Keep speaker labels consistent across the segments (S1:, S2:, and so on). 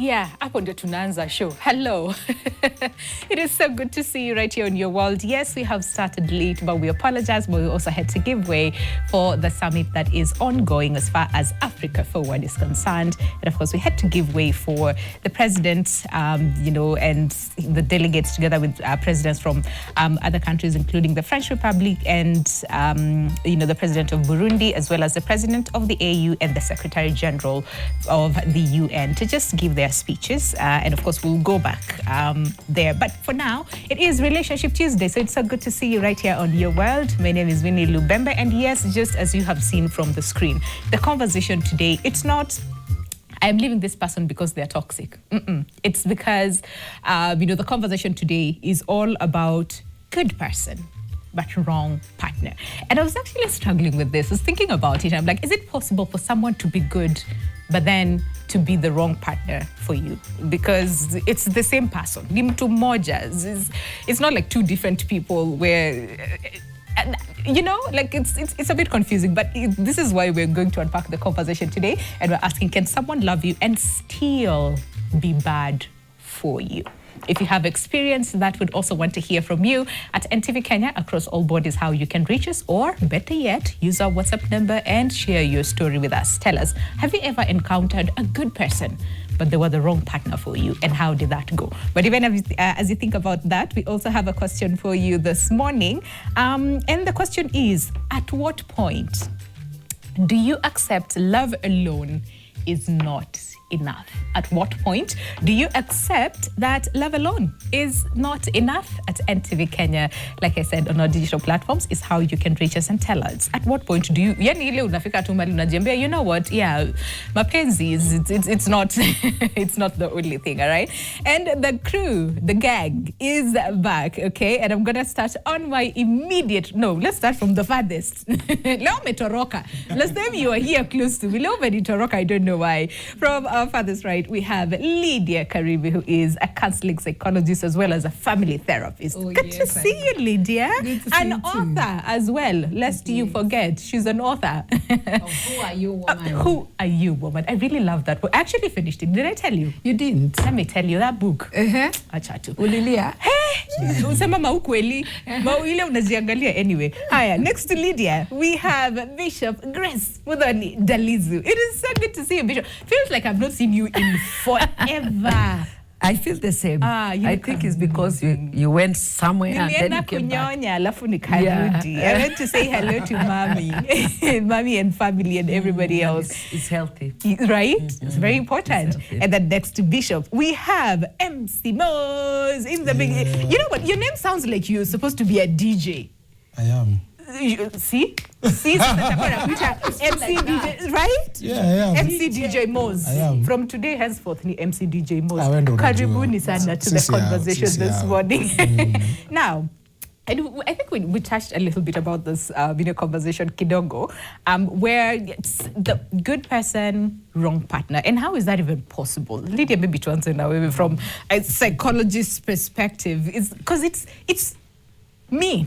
S1: Yeah, hapo ndio tunaanza show. Hello. It is so good to see you right here on Your World. Yes, we have started late, but we apologize, but we also had to give way for the summit that is ongoing as far as Africa Forward is concerned. And of course, we had to give way for the president, and the delegates together with presidents from other countries, including the French Republic and, the president of Burundi, as well as the president of the AU and the Secretary General of the UN to just give their speeches. And of course, we'll go back there. But for now, it is Relationship Tuesday. So it's so good to see you right here on Your World. My name is Winnie Lubembe. And yes, just as you have seen from the screen, the conversation today, it's not, I'm leaving this person because they're toxic. It's because, the conversation today is all about good person, but wrong partner. And I was actually struggling with this. I was thinking about it. I'm like, is it possible for someone to be good, but then to be the wrong partner for you? Because it's the same person. It's not like two different people where... it's a bit confusing, but this is why we're going to unpack the conversation today. And we're asking, can someone love you and still be bad for you? If you have experience that, would also want to hear from you at NTV Kenya across all borders, how you can reach us, or better yet, use our WhatsApp number and share your story with us. Tell us, have you ever encountered a good person, but they were the wrong partner for you, and how did that go? But even as you think about that, we also have a question for you this morning. And the question is, at what point do you accept love alone is not enough? At what point do you accept that love alone is not enough? At NTV Kenya, like I said, on our digital platforms is how you can reach us and tell us. At what point do you, you know what, yeah, mapenzi it's not it's not the only thing, all right? And the crew, the gang is back, okay? And I'm gonna start on my immediate, let's start from the farthest. Leo metoroka. Last time you were here close to me, Leo metoroka, I don't know why. From our farthest right, we have Lydia Karibi, who is a counseling psychologist as well as a family therapist. Good to see you, Lydia. Good to see you author as well, lest you forget, she's an author.
S2: Who are you, woman?
S1: Who are you, woman? I really love that book. I actually finished it. Did I tell you?
S2: You didn't.
S1: Let me tell you that book. Achatu.
S2: Ulilia.
S1: Hey, usema maukweli. Mauile unaziangalia anyway. Haya, next to Lydia, we have Bishop Grace Mudhoni Dalizu. It is so good to see you, Bishop. Feels like I've not seen you in forever.
S2: I feel the same. I think it's because you went somewhere and then you came back.
S1: I went to say hello to mommy, mommy and family and everybody else.
S2: It's healthy.
S1: Right? It's very important. And then next to Bishop, we have MC Mose in the beginning. You know what? Your name sounds like you're supposed to be a DJ.
S3: I am.
S1: See, MC DJ, right?
S3: Yeah, I am.
S1: MC DJ Mose.
S3: I am.
S1: From today henceforth, ni MC DJ Mose.
S3: Karibuni
S1: sana to the conversation this morning. Now, and I think we touched a little bit about this conversation kidogo, where it's the good person, wrong partner. And how is that even possible? Lydia, maybe to answer now from a psychologist's perspective, is because it's me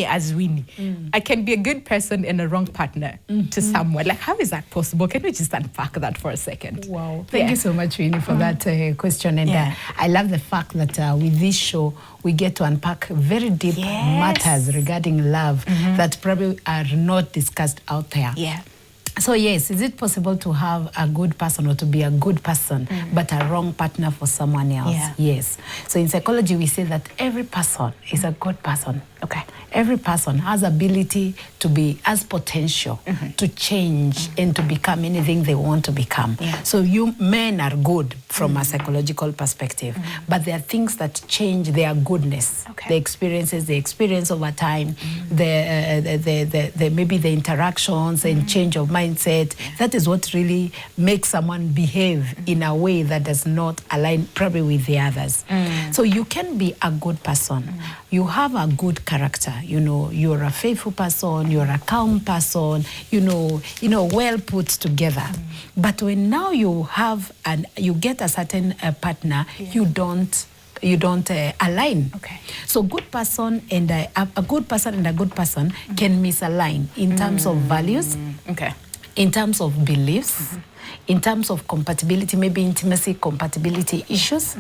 S1: as Winnie. I can be a good person and a wrong partner to someone. Like, how is that possible? Can we just unpack that for a second?
S2: Wow. Thank you so much, Winnie, for that question. And I love the fact that with this show, we get to unpack very deep matters regarding love that probably are not discussed out there.
S1: Yeah.
S2: So yes, is it possible to have a good person or to be a good person, but a wrong partner for someone else?
S1: Yeah.
S2: Yes. So in psychology, we say that every person is a good person.
S1: Okay.
S2: Every person has ability to be, has potential to change and to become anything they want to become.
S1: Yeah.
S2: So you men are good from a psychological perspective, but there are things that change their goodness.
S1: Okay.
S2: The experiences they experience over time, the maybe the interactions and change of mindset. That is what really makes someone behave in a way that does not align probably with the others. So you can be a good person. You have a good character, you're a faithful person, you're a calm person, well put together. But when now you have you get a certain partner, you don't align.
S1: Okay.
S2: So good person and a good person and a good person can misalign in terms of values.
S1: Okay.
S2: in terms of beliefs, in terms of compatibility, maybe intimacy compatibility issues.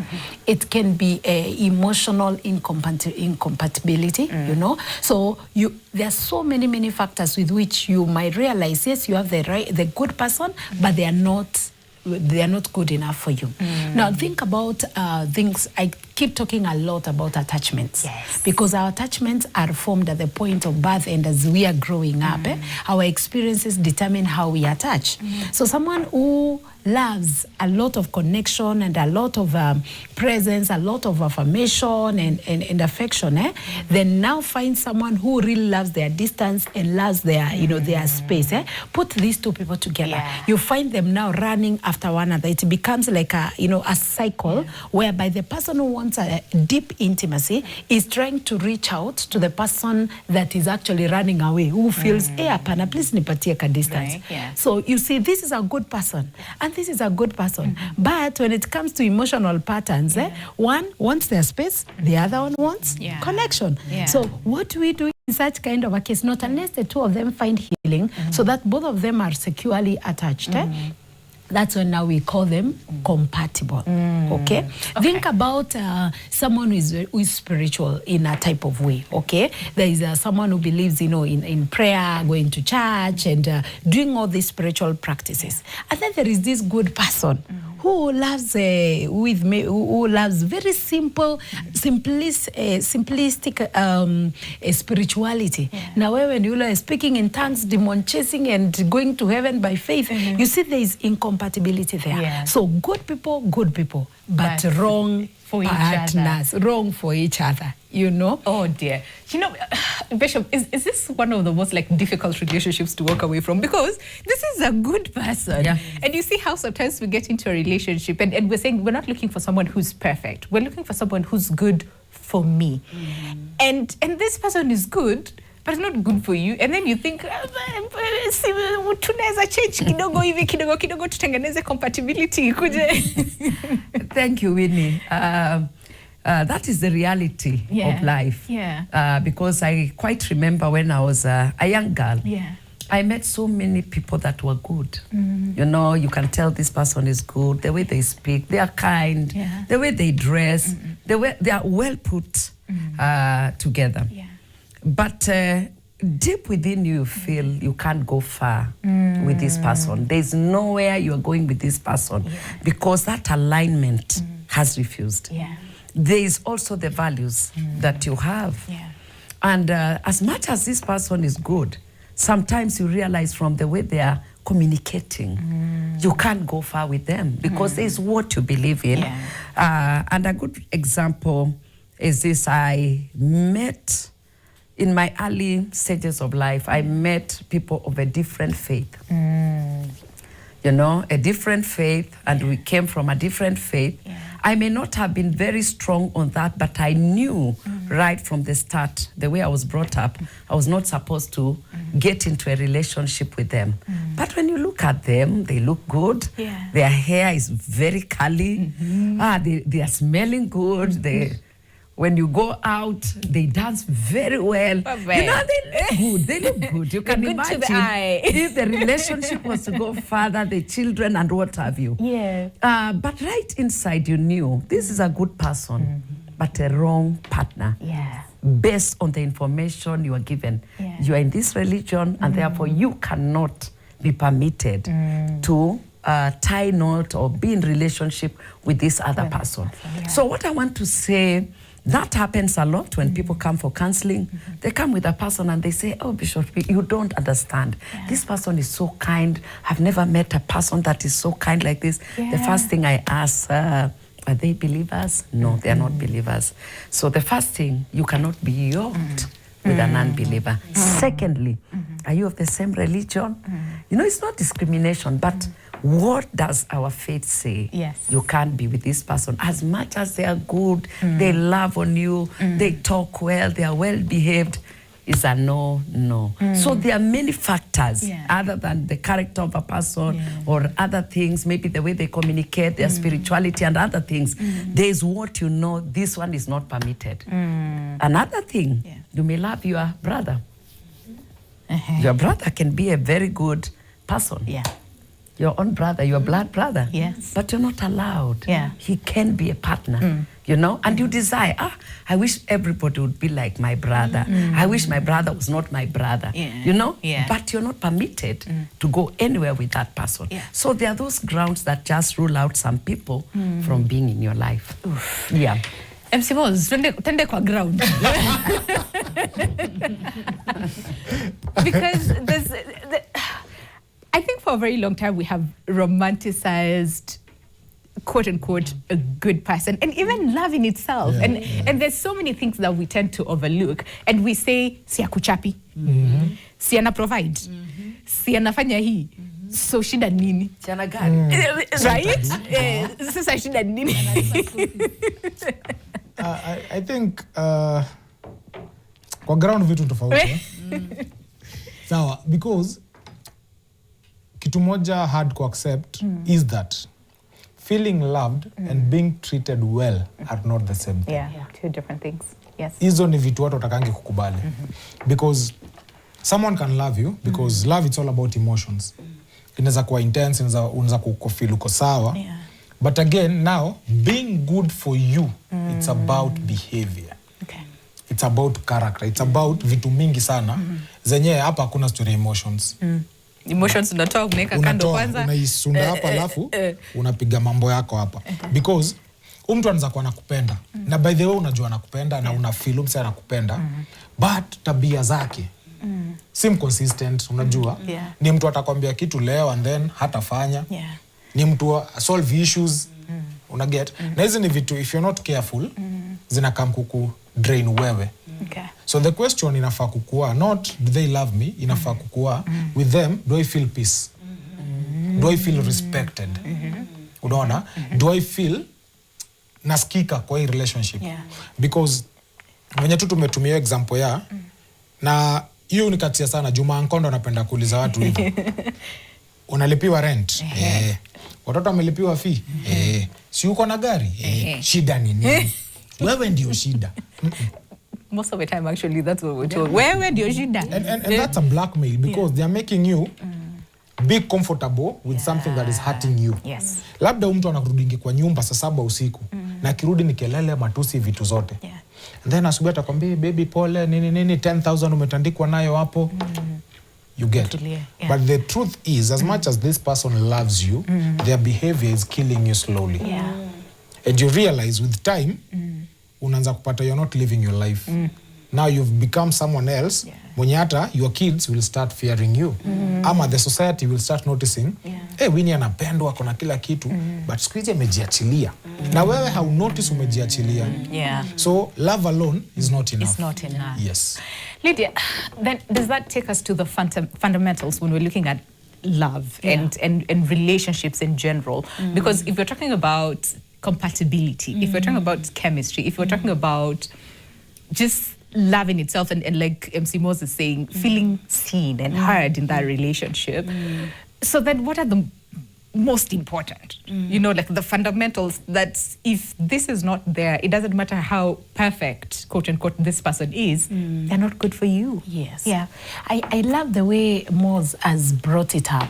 S2: It can be emotional incompatibility, you know. So there are so many factors with which you might realize, yes, you have the good person, but they are not good enough for you. Now think about things. I keep talking a lot about attachments, because our attachments are formed at the point of birth, and as we are growing up, our experiences determine how we attach. So someone who loves a lot of connection and a lot of presence, a lot of affirmation and affection, then now find someone who really loves their distance and loves their, their space. Put these two people together. You find them now running after one another. It becomes like a cycle whereby the person who wants a deep intimacy is trying to reach out to the person that is actually running away, who feels, hey, apana, please nipatie ka distance. So you see, this is a good person and this is a good person. But when it comes to emotional patterns, one wants their space, the other one wants connection. So what do we do in such kind of a case? Not unless the two of them find healing, so that both of them are securely attached. That's when now we call them compatible. Okay? Think about someone who is spiritual in a type of way. Okay? There is someone who believes, in prayer, going to church, and doing all these spiritual practices. And then there is this good person who loves who loves very simplistic spirituality. Now, when you are speaking in tongues, demon chasing, and going to heaven by faith, you see there is incompatibility there. So good people, but wrong for partners, wrong for each other.
S1: Oh dear. Bishop, is this one of the most difficult relationships to walk away from? Because this is a good person. And you see how sometimes we get into a relationship and we're saying we're not looking for someone who's perfect. We're looking for someone who's good for me. And this person is good, but it's not good for you. And then you think, tunaweza change kidogo hivi kidogo tutengeneze compatibility.
S3: Thank you, Winnie. That is the reality of life. Because I quite remember when I was a young girl, I met so many people that were good. You can tell this person is good, the way they speak, they are kind, the way they dress, they are well put together. But deep within you feel you can't go far with this person. There's nowhere you're going with this person because that alignment has refused. There is also the values that you have. And as much as this person is good, sometimes you realize from the way they are communicating, you can't go far with them because there's what you believe in. And a good example is this. I met, in my early stages of life, I met people of a different faith. A different faith, and we came from a different faith. I may not have been very strong on that, but I knew right from the start, the way I was brought up, I was not supposed to get into a relationship with them. But when you look at them, they look good. Their hair is very curly. They are smelling good. When you go out, they dance very well. They look good. They look good. You can imagine if the relationship was to go further, the children and what have you. But right inside, you knew this is a good person, but a wrong partner. Based on the information you are given. You are in this religion, and therefore you cannot be permitted to tie knot or be in relationship with this other person. So what I want to say, that happens a lot when people come for counseling. They come with a person and they say, oh, Bishop, you don't understand. This person is so kind. I've never met a person that is so kind like this. The first thing I ask, are they believers? No, they are not believers. So the first thing, you cannot be yoked with an unbeliever. Secondly, are you of the same religion? It's not discrimination, but what does our faith say? You can't be with this person. As much as they are good, they love on you, they talk well, they are well behaved, is a no. So there are many factors other than the character of a person or other things, maybe the way they communicate, their spirituality and other things. There's what this one is not permitted. Another thing, you may love your brother. Your brother can be a very good person.
S1: Yeah.
S3: Your own brother, your blood brother.
S1: Yes.
S3: But you're not allowed.
S1: Yeah.
S3: He can be a partner, you know, and you desire, I wish everybody would be like my brother. I wish my brother was not my brother, you know, but you're not permitted to go anywhere with that person.
S1: Yeah.
S3: So there are those grounds that just rule out some people from being in your life. Yeah.
S1: MC Moz, tende kwa ground. Because I think for a very long time we have romanticized, quote unquote, a good person, and even love in itself. And there's so many things that we tend to overlook, and we say si akuchapi, si ana provide, si anafanya hii, so shida nini?
S3: Chana gani?
S1: Right? Sasa shida nini?
S4: I think kwa ground vitu tofauti. Sawa, because kitu moja hard to accept is that feeling loved and being treated well are not the same thing.
S1: Yeah, two different things. Yes.
S4: Hizo ni vitu watu watakangi kukubali. Because someone can love you because love it's all about emotions. Inaweza kuwa intense, unaweza kufeel uko sawa. But again, now, being good for you, it's about behavior.
S1: Okay.
S4: It's about character. It's about vitu mingi sana. Zenye hapa hakuna story emotions.
S1: Emotions unatoa unaweka kando kwanza.
S4: Unaisunda hapa alafu unapiga mambo yako hapa. Because mtu anaweza kuwa anakupenda. Na by the way unajua anakupenda na una feel mse anakupenda. But tabia zake si consistent, unajua. Ni mtu atakwambia kitu leo and then hatafanya. Ni mtu solve issues, unaget. Na hizi ni vitu, if you're not careful, zinakam kuku drain wewe.
S1: Okay.
S4: So the question inafaa kukua, not do they love me, inafaa kukua, with them, do I feel peace? Do I feel respected? Unaona? Do I feel nasikika kwa hii relationship? Because wenye tu tumetumia example ya, na hiyo unikatia sana, Juma Ankondo anapenda kuuliza watu hivi. Unalipiwa rent? Watoto wamelipiwa fee? Si uko na gari? Shida ni nini? Wewe ndio shida.
S1: Most of the time actually that's what we're told. Wewe ndio shida.
S4: And that's a blackmail because they are making you be comfortable with something that is hurting you.
S1: Yes.
S4: Labda mtu anakurudingi kwa nyumba saa 7 usiku na kirudi ni kelele, matusi, vitu zote. And then asubuhi atakwambia baby pole nini 10,000 umetandikwa nayo hapo. You get. But the truth is, as much as this person loves you, their behavior is killing you slowly. And you realize with time, unaanza kupata you're not living your life. Now you've become someone else. Mwenye hata your kids will start fearing you. Ama the society will start noticing, Winnie anapendwa, kuna kila kitu, but siku hizi amejiachilia. Na wewe how notice umejiachilia. So love alone is not enough.
S1: It's not enough.
S4: Yes.
S1: Lydia, then does that take us to the fundamentals when we're looking at love and relationships in general? Because if you're talking about compatibility, if you're talking about chemistry, if you're talking about just love in itself and like MC Moz is saying, feeling seen and heard in that relationship, so then what are the most important, you know, like the fundamentals that if this is not there, it doesn't matter how perfect, quote unquote, this person is, they're not good for you.
S2: Yes. Yeah. I love the way Moz has brought it up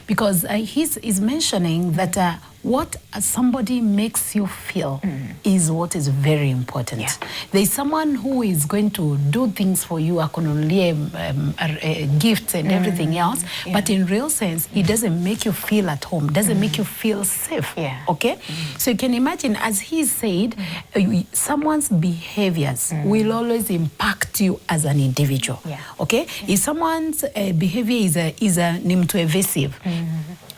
S2: because he's mentioning that what somebody makes you feel is what is very important. There's someone who is going to do things for you, akununulie gifts and everything else, but in real sense, it doesn't make you feel at home, doesn't make you feel safe. Okay? So you can imagine, as he said, someone's behaviors will always impact you as an individual. Okay? If someone's behavior is ni mtu evasive,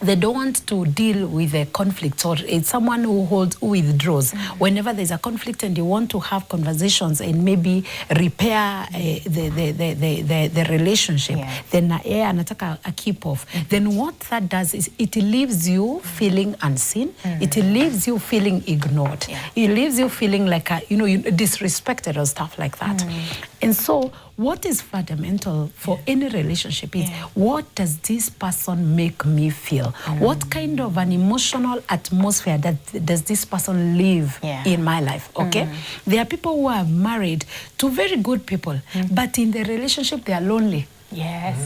S2: they don't want to deal with a conflict, or it's someone who withdraws. Whenever there's a conflict and you want to have conversations and maybe repair the relationship, then anataka a keep off. Then what that does is it leaves you feeling unseen. It leaves you feeling ignored. It leaves you feeling like disrespected or stuff like that. And so what is fundamental for any relationship is what does this person make me feel? What kind of an emotional atmosphere does this person live in my life? Okay? There are people who are married to very good people, but in the relationship they are lonely.
S1: Yes.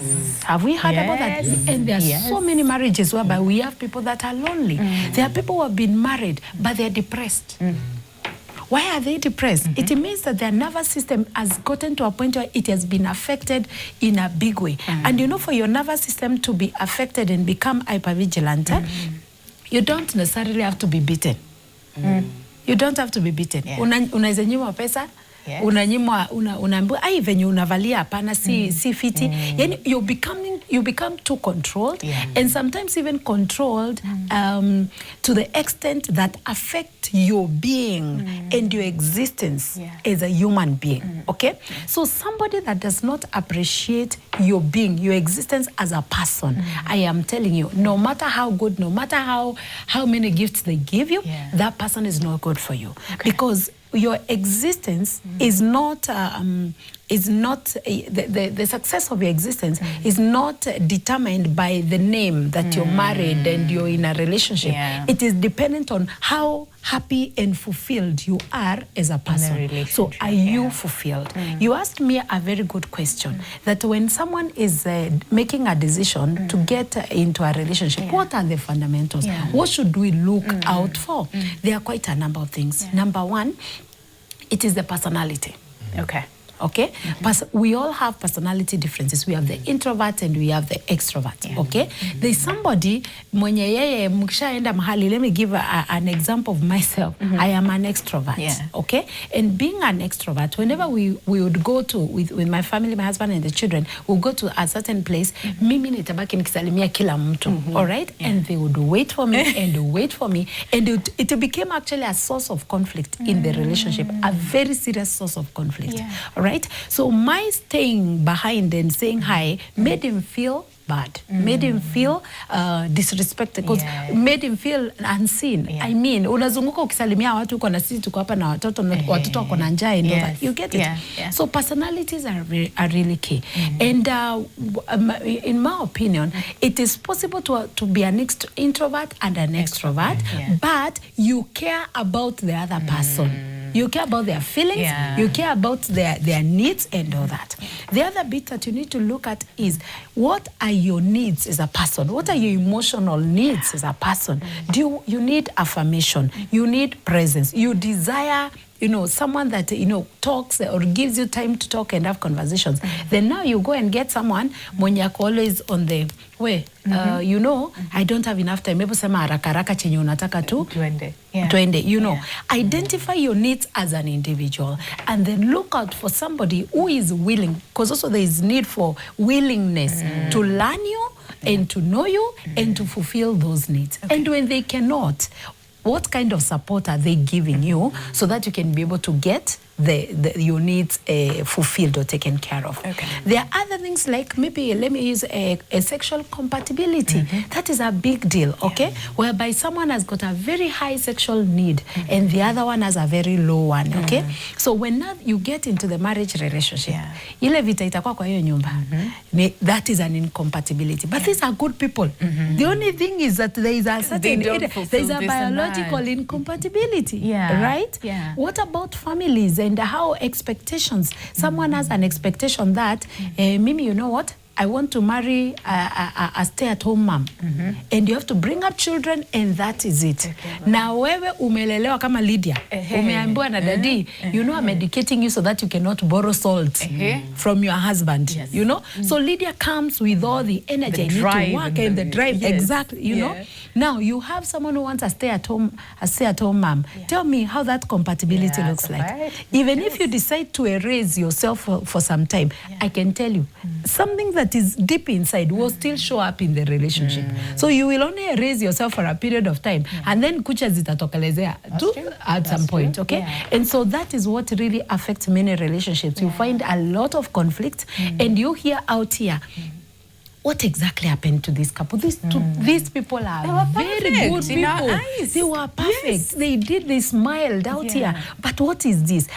S2: Have we heard about that?
S1: Yes.
S2: And there are
S1: Yes.
S2: so many marriages whereby we have people that are lonely. There are people who have been married, but they're depressed. Why are they depressed? It means that their nervous system has gotten to a point where it has been affected in a big way. And you know, for your nervous system to be affected and become hypervigilant, you don't necessarily have to be beaten. You don't have to be beaten.
S1: Yeah.
S2: Unaweza nyimwa pesa,
S1: Yes.
S2: unanyimwa unaambiwa ai venye unavalia hapana si fiti. Yani you become too controlled, and sometimes even controlled to the extent that affect your being and your existence as a human being. Okay? So somebody that does not appreciate your being, your existence as a person, I am telling you, no matter how good, no matter how many gifts they give you, that person is not good for you. Because your existence is not the success of your existence is not determined by the name that you're married and you're in a relationship. It is dependent on how happy and fulfilled you are as a person. So are you fulfilled? You asked me a very good question, that when someone is making a decision to get into a relationship, what are the fundamentals? What should we look out for? There are quite a number of things. Number one, it is the personality. Okay? We all have personality differences. We have the introvert and we have the extrovert. Okay? There's somebody, mwenye yeye mkishaenda mahali, let me give an example of myself. I am an extrovert. Okay? And being an extrovert, whenever we would go to, with my family, my husband and the children, we'll go to a certain place, mimi nitabaki nikisalimia kila mtu. All right? And they would wait for me and wait for me. And it became actually a source of conflict in the relationship, a very serious source of conflict. Right? So my staying behind and saying hi made him feel bad, made him feel disrespected, because made him feel unseen. I mean, unazunguka ukisalimia watu uko na sisi tuko hapa na watoto wako na njaa and all that. You get it? So personalities are really key. And in my opinion, it is possible to be an introvert and an extrovert, but you care about the other person. You care about their feelings, you care about their needs and all that. The other bit that you need to look at is, what are your needs as a person? What are your emotional needs as a person? You need affirmation, you need presence, you desire someone that, talks or gives you time to talk and have conversations. Then now you go and get someone mwenye ako always on the way. I don't have enough time. Maybe sema haraka haraka chenye unataka tu tuende. Identify your needs as an individual and then look out for somebody who is willing, because also there is need for willingness to learn you and to know you and to fulfill those needs. And when they cannot, what kind of support are they giving you so that you can be able to get your needs fulfilled or taken care of? There are other things like, maybe let me use a sexual compatibility. That is a big deal, okay? Whereby someone has got a very high sexual need and the other one has a very low one, okay? So when now you get into the marriage relationship, ile vita itakuwa kwa hiyo nyumba, that is an incompatibility. But these are good people. The only thing is that there is a certain, there is a biological incompatibility, right? What about families and how expectations? Someone has an expectation that, Mimi, you know what? I want to marry a stay-at-home mom. And you have to bring up children and that is it. Na wewe umelelewa kama Lydia. Umeambiwa na daddy, I'm educating you so that you cannot borrow salt from your husband. So Lydia comes with all the energy, I need to work and the drive. Exactly, Now you have someone who wants a stay-at-home mom. Tell me how that compatibility looks like. Even if you decide to erase yourself for some time, I can tell you, something that is deep inside will still show up in the relationship. So you will only erase yourself for a period of time and then kucha zitatokelezea at some point, okay? And so that is what really affects many relationships. You find a lot of conflict and you hear out here, what exactly happened to this couple? These people are very good people. They were perfect. Yes. They did, they smiled out here. But what is this?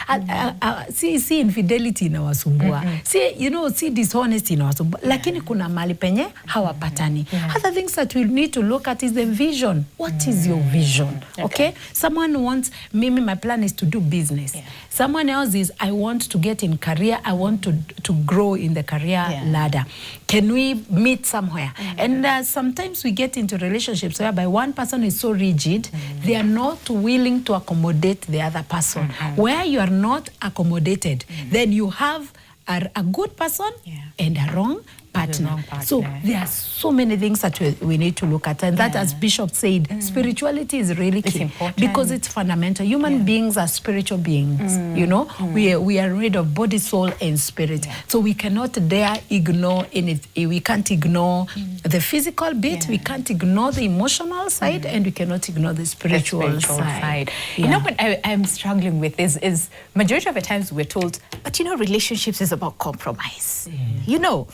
S2: See infidelity inawasumbua. See dishonesty inawasumbua. Lakini kuna mali penye hawapatani. Other things that we need to look at is the vision. What is your vision? Okay? Someone wants, maybe my plan is to do business. Someone else is, I want to get in career. I want to grow in the career ladder. Can we meet somewhere? And sometimes we get into relationships whereby one person is so rigid, they are not willing to accommodate the other person. Where you are not accommodated, then you have a good person and a wrong partner. So there are so many things that we need to look at. And that, as Bishop said, spirituality is really key. Because it's fundamental. Human beings are spiritual beings. You know, we are made of body, soul, and spirit. So we cannot dare ignore anything. We can't ignore the physical bit. We can't ignore the emotional side. And we cannot ignore the spiritual side.
S1: You know what I'm struggling with is majority of the times we're told, but you know, relationships is about compromise. You know,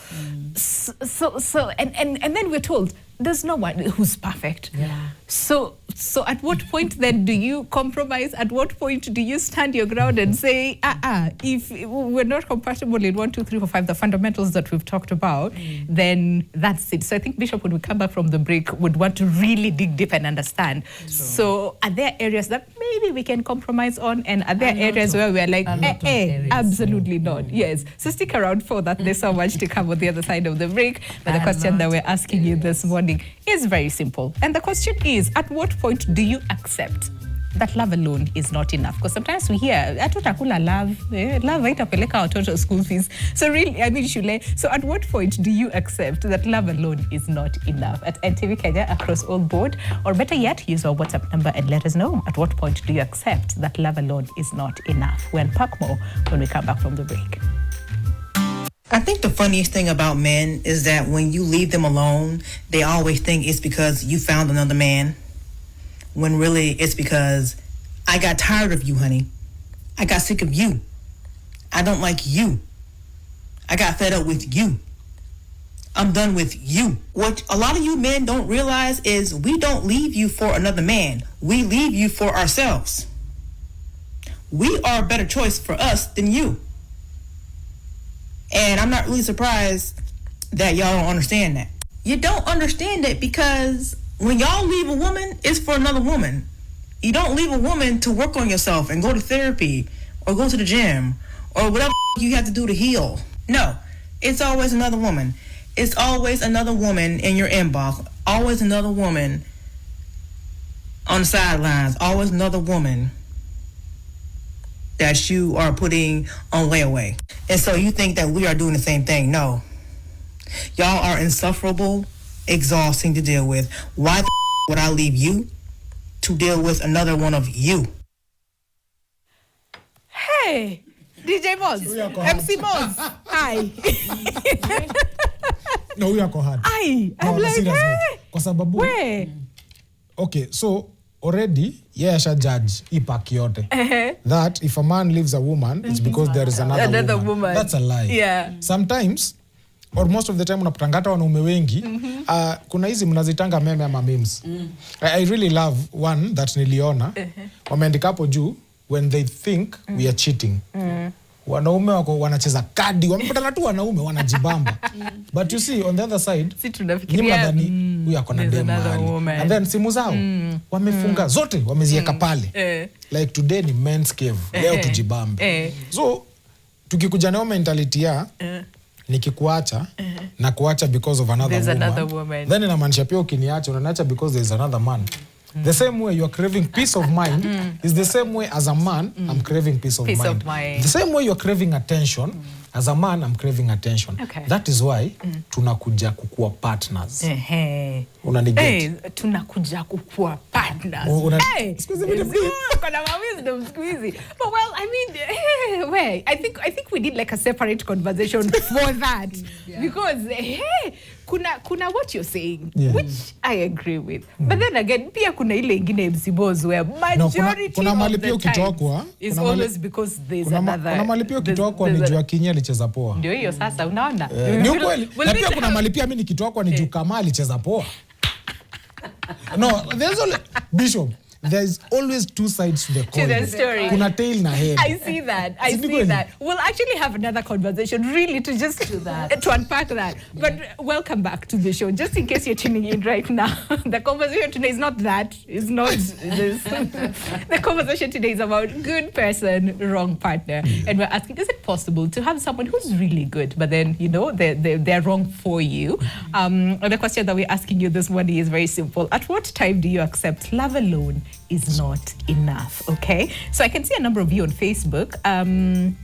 S1: so and then we're told there's no one who's perfect. So at what point then do you compromise? At what point do you stand your ground and say, if we're not compatible in 1, 2, 3, 4, 5, the fundamentals that we've talked about, then that's it. So I think, Bishop, when we come back from the break, would want to really dig deep and understand. So are there areas that maybe we can compromise on, and are there areas where we're like, absolutely not? Yes. So stick around for that. There's so much to come on the other side of the break. But the question that we're asking you this morning is very simple. And the question is, at what point do you accept that love alone is not enough? Because sometimes we hear, hatutakula love, love haitapeleka watoto school fees. So really, I mean, Shule, so at what point do you accept that love alone is not enough? At NTV Kenya, across all board, or better yet, use our WhatsApp number and let us know, at what point do you accept that love alone is not enough? We'll unpack more when we come back from the break.
S5: I think the funniest thing about men is that when you leave them alone, they always think it's because you found another man, when really it's because I got tired of you, honey. I got sick of you. I don't like you. I got fed up with you. I'm done with you. What a lot of you men don't realize is we don't leave you for another man. We leave you for ourselves. We are a better choice for us than you. And I'm not really surprised that y'all don't understand that. You don't understand it because when y'all leave a woman, it's for another woman. You don't leave a woman to work on yourself and go to therapy or go to the gym or whatever you have to do to heal. No, it's always another woman. It's always another woman in your inbox. Always another woman on the sidelines. Always another woman that you are putting on layaway. And so you think that we are doing the same thing. No. Y'all are insufferable, exhausting to deal with. Why the would I leave you to deal with another one of you?
S1: Hey, DJ Moz, MC Moz, hi.
S4: No, we are hard.
S1: I'm like, hey.
S4: Kwa sababu, okay, so already, asha judge ipak yote. That if a man leaves a woman, it's because there is another woman. That's a lie.
S1: Yeah.
S4: Sometimes, or most of the time, unapatangata wanaume wengi, kuna hizi mnazitanga meme ama memes. I really love one that niliona. Wameandika hapo juu, when they think we are cheating. Wanaume wako wanacheza kadi, wamepatana tu wanaume wanajibamba. But you see, on the other side, huyu ako na dem mahali. And then simu zao, wamefunga zote, wamezieka pale. Like today ni men's cave, leo tujibambe. So, tukikuja nao mentality ya, nikikuacha, na kuacha because of another woman. Then inamaanisha pia ukiniacha, unaniacha because there is another man. The same way you are craving peace of mind is the same way as a man, I'm craving peace of mind. The same way you are craving attention, as a man, I'm craving attention. That is why tunakuja kukua partners. Unaniget?
S1: Tunakuja kukua partners.
S4: Excuse me.
S1: But well, I mean, I think we need like a separate conversation for that. Because, kuna what you're saying,
S4: Yeah.
S1: which I agree with. But then again, pia kuna ile ingine msibos where majority
S4: kuna
S1: of
S4: mali
S1: the
S4: pia ukitokwa,
S1: time is
S4: kuna mali-
S1: always because there's
S4: kuna
S1: another.
S4: kuna mali pia ukitokwa ni
S1: there's
S4: juu Kinyi alicheza poa.
S1: ndio hiyo sasa unaona.
S4: Ni ukweli.
S1: We'll
S4: Na
S1: need
S4: pia
S1: to
S4: kuna
S1: have-
S4: mali pia mimi nikitokwa ni juu Kama alicheza poa. No, there's only Bishop. There's always two sides to the coin.
S1: the story.
S4: Kuna tail na head.
S1: I see that. I
S4: Isn't it
S1: see
S4: good?
S1: that. We'll actually have another conversation, really, to just to unpack that. But welcome back to the show. Just in case you're tuning in right now, the conversation today is not that. It's not this. The conversation today is about good person, wrong partner, and we're asking: is it possible to have someone who's really good, but then they're wrong for you? And the question that we're asking you this morning is very simple: at what time do you accept love alone is not enough? Okay, so I can see a number of you on Facebook. And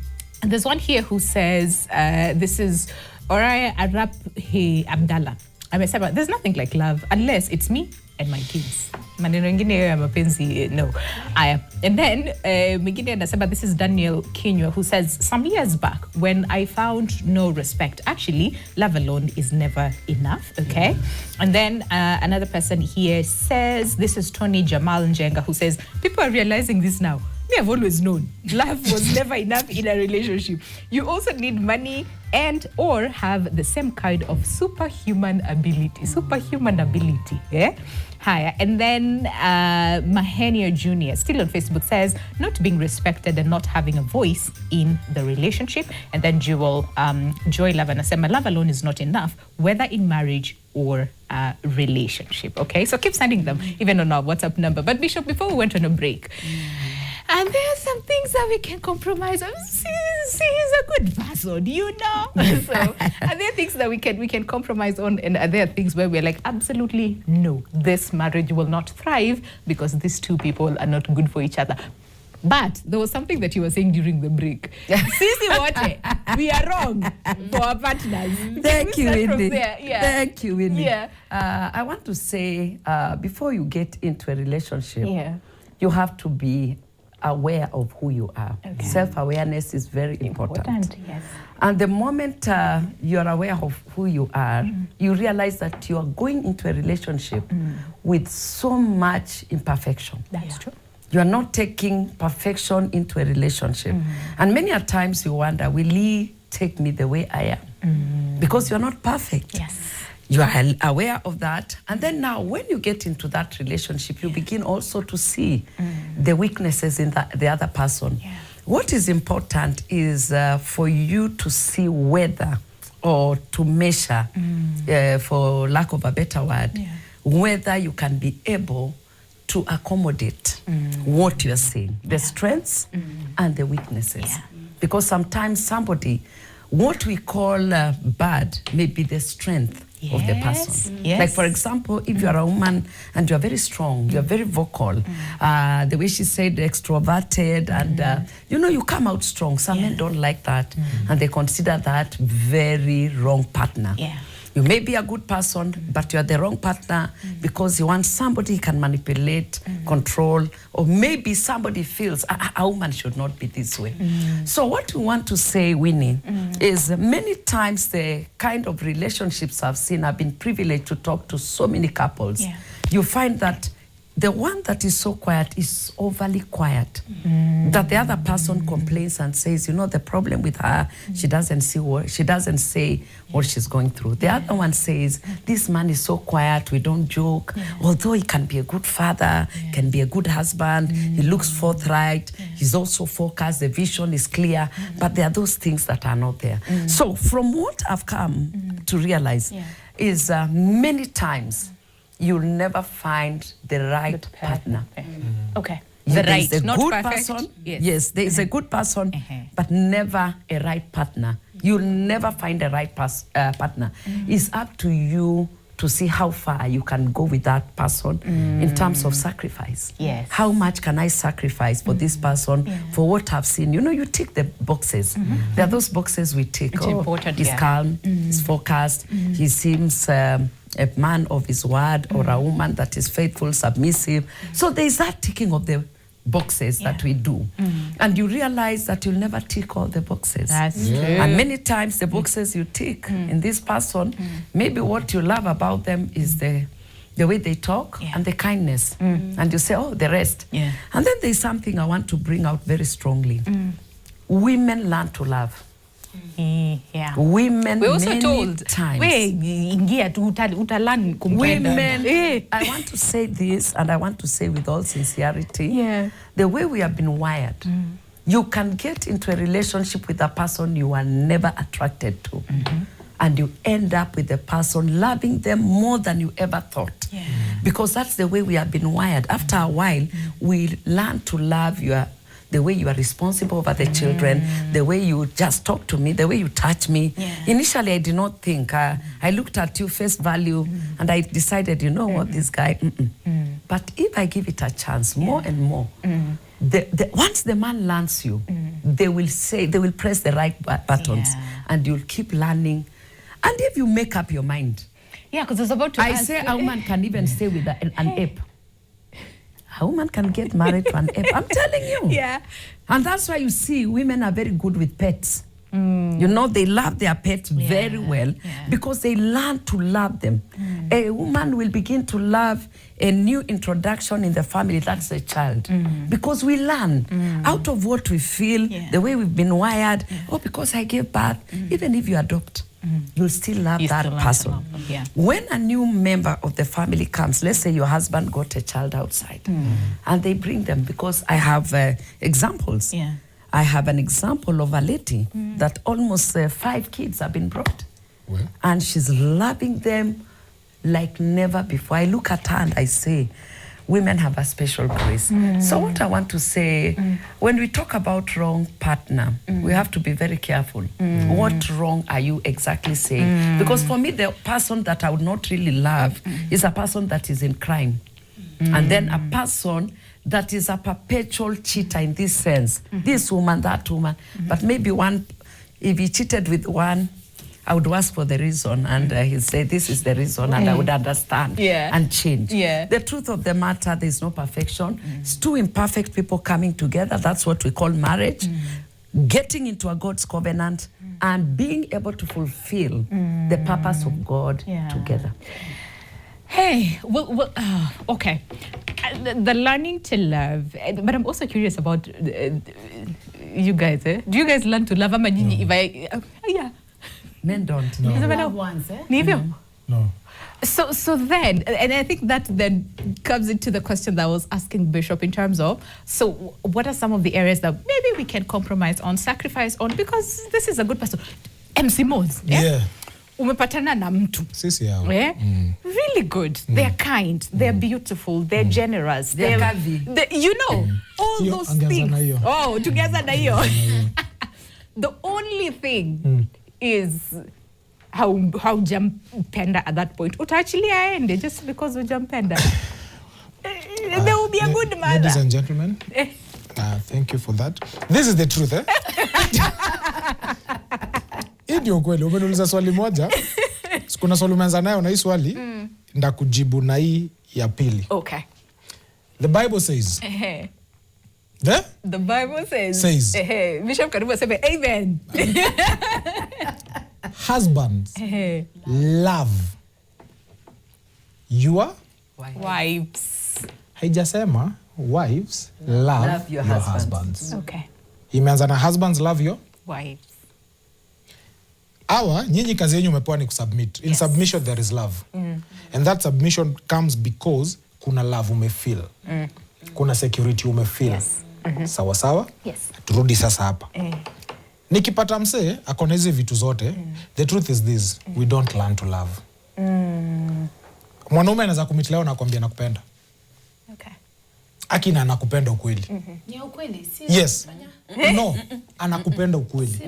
S1: there's one here who says, this is Oraya Arap He Abdallah. Amesema, there's nothing like love unless it's me and my kids. Maneno ingine ya mapenzi, no. Aya. And then mwingine anasema, this is Daniel Kinywa, who says, some years back when I found no respect, actually love alone is never enough. Okay. And then another person here says, this is Tony Jamal Njenga, who says, people are realizing this now. Me, I've always known love was never enough in a relationship. You also need money and or have the same kind of superhuman ability. Yeah. Higher. And then Mahenia Jr., still on Facebook, says not being respected and not having a voice in the relationship. And then Joy Love anasema, love alone is not enough, whether in marriage or a relationship. Okay, so keep sending them even on our WhatsApp number. But Bishop, before we went on a break, and there are some things that we can compromise on. See, he's a good person, you know. So, are there things that we can compromise on, and are there things where we're like, absolutely no, this marriage will not thrive because these two people are not good for each other? But there was something that you were saying during the break. Sisi wote, we are wrong for our partners.
S3: Thank you, Winnie.
S1: Yeah.
S3: Thank you, Winnie.
S1: Yeah.
S3: I want to say, before you get into a relationship,
S1: Yeah.
S3: you have to be aware of who you are.
S1: Okay.
S3: Self-awareness is very important.
S1: Yes.
S3: And the moment you're aware of who you are, you realize that you are going into a relationship with so much imperfection.
S1: That's true.
S3: You are not taking perfection into a relationship. And many a times you wonder, will he take me the way I am? Because you're not perfect.
S1: Yes.
S3: You are aware of that. And then now when you get into that relationship, you begin also to see the weaknesses in the other person.
S1: Yeah.
S3: What is important is for you to see whether, or to measure, for lack of a better word, whether you can be able to accommodate what you're saying, the strengths and the weaknesses.
S1: Yeah.
S3: Because sometimes somebody, what we call bad may be the strength of the person.
S1: Yes.
S3: Like, for example, if you're a woman and you're very strong, you're very vocal, the way she said, extroverted, and you come out strong. Some men don't like that, and they consider that very wrong partner.
S1: Yeah.
S3: You may be a good person, but you're the wrong partner because you want somebody who can manipulate, control, or maybe somebody feels a woman should not be this way. So what we want to say, Winnie, is many times the kind of relationships I've seen, I've been privileged to talk to so many couples.
S1: Yeah.
S3: You find that the one that is so quiet is overly quiet. That the other person complains and says, the problem with her, she doesn't say what she's going through. The other one says, this man is so quiet, we don't joke. Although he can be a good father, can be a good husband, he looks forthright, he's also focused, the vision is clear, but there are those things that are not there. So from what I've come to realize is many times you'll never find the right partner.
S1: Okay.
S3: There
S1: The
S3: is
S1: right,
S3: a
S1: not
S3: good
S1: perfect.
S3: person.
S1: Yes.
S3: Yes, there is a good person, but never a right partner. You'll never find a right partner. It's up to you to see how far you can go with that person in terms of sacrifice.
S1: Yes.
S3: How much can I sacrifice for this person, for what I've seen? You tick the boxes. There are those boxes we tick.
S1: It's important,
S3: He's
S1: yeah.
S3: calm, he's focused, he seems a man of his word, or a woman that is faithful, submissive. So there is that ticking of the boxes that we do. And you realize that you'll never tick all the boxes.
S1: That's true.
S3: And many times the boxes you tick in this person, maybe what you love about them is the way they talk and the kindness. And you say, oh, the rest.
S2: Yeah.
S3: And then there's something I want to bring out very strongly. Women learn to love.
S1: Yeah.
S3: Women
S1: We're also
S3: many
S1: told,
S3: times.
S1: ingia tu utalan kumpenda.
S3: Women, I want to say this, and I want to say with all sincerity,
S1: Yeah.
S3: the way we have been wired, you can get into a relationship with a person you are never attracted to. And you end up with the person loving them more than you ever thought.
S1: Yeah.
S3: Because that's the way we have been wired. After a while, we learn to love the way you are responsible over the children, the way you just talk to me, the way you touch me.
S1: Yeah.
S3: Initially, I did not think. I looked at you face value, and I decided, you know what, this guy. But if I give it a chance, more and more, once the man learns you, they will press the right buttons, and you'll keep learning. And if you make up your mind,
S1: Yeah, because I was about to
S3: I
S1: ask.
S3: say a woman can even stay with an ape. A woman can get married to an ape. I'm telling you.
S1: Yeah.
S3: And that's why you see women are very good with pets. You know, they love their pets very well because they learn to love them. A woman will begin to love a new introduction in the family, that's a child. Because we learn out of what we feel, the way we've been wired. Oh, because I gave birth. Even if you adopt, you'll still love that person.
S1: Yeah.
S3: When a new member of the family comes, let's say your husband got a child outside, and they bring them, because I have examples.
S1: Yeah.
S3: I have an example of a lady that almost 5 kids have been brought.
S4: Well.
S3: And she's loving them like never before. I look at her and I say, women have a special grace. So what I want to say, when we talk about wrong partner, we have to be very careful. What wrong are you exactly saying? Because for me, the person that I would not really love is a person that is in crime. And then a person that is a perpetual cheater in this sense. This woman, that woman. But maybe one, if he cheated with one, I would ask for the reason, and he'd say, this is the reason, and I would understand and change.
S1: Yeah.
S3: The truth of the matter, there's no perfection. It's 2 imperfect people coming together. That's what we call marriage. Getting into a God's covenant and being able to fulfill the purpose of God together.
S1: Hey, well, okay. The learning to love, but I'm also curious about you guys. Do you guys learn to love? Yeah.
S3: Men don't.
S4: No.
S2: Love ones, eh?
S1: Ni hivyo?
S4: No.
S1: So then, and I think that then comes into the question that I was asking Bishop in terms of, so what are some of the areas that maybe we can compromise on, sacrifice on, because this is a good person. MC Moz,
S4: Yeah.
S1: umepatana na mtu.
S4: Sisi yao.
S1: Really good. They're kind. They're beautiful. They're generous.
S3: They're curvy.
S1: You know, all
S4: Hiyo,
S1: those
S4: ongeza
S1: things.
S4: na hiyo.
S1: Oh, together na hiyo. The only thing is how hujampenda at that point. Utaachilia aende just because hujampenda. There will be a good mother.
S4: Ladies and gentlemen, thank you for that. This is the truth, eh? Hii ndio kweli. Umeniuliza swali moja, kuna swali umeanza nayo na hii swali ndakujibu na hii ya pili.
S1: Okay.
S4: The Bible says.
S1: The Bible says. Bishop Karibu aseme amen.
S4: Husbands, love your
S1: wives.
S4: Haijasema wives love your husbands.
S1: Okay.
S4: Imeanza na husbands love your
S1: Wives.
S4: Awa, nyinyi kazi yenyu umepewa ni kusubmit. In submission there is love. And that submission comes because kuna love umefeel. Kuna security umefeel. Sawa sawa?
S1: Yes.
S4: Turudi sasa hapa. Nikipata msee akona hizi vitu zote, the truth is this, we don't learn to love. Mwanaume anaweza kumit leo na kuambia nakupenda.
S1: Okay.
S4: Akina anakupenda ukweli.
S2: Ni ukweli, si?
S4: Yes. No, anakupenda ukweli.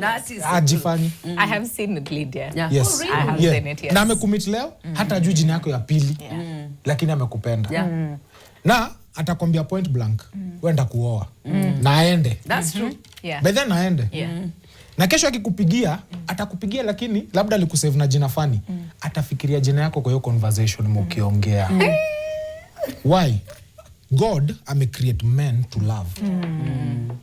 S4: Ajifanyi.
S1: I have seen it, Lydia.
S3: Yeah.
S4: Yes.
S1: I have seen it, yes.
S4: Na amekumit leo, hata ajui jina yako ya pili, lakini amekupenda. Na atakwambia point blank, wenda kuoa. Na aende.
S3: That's true.
S1: Yeah.
S4: By then aende. Na kesho akikupigia, atakupigia lakini labda alikusave na jina fani. Atafikiria jina yako kwa hiyo conversation mkiongea. Why? God create men to love.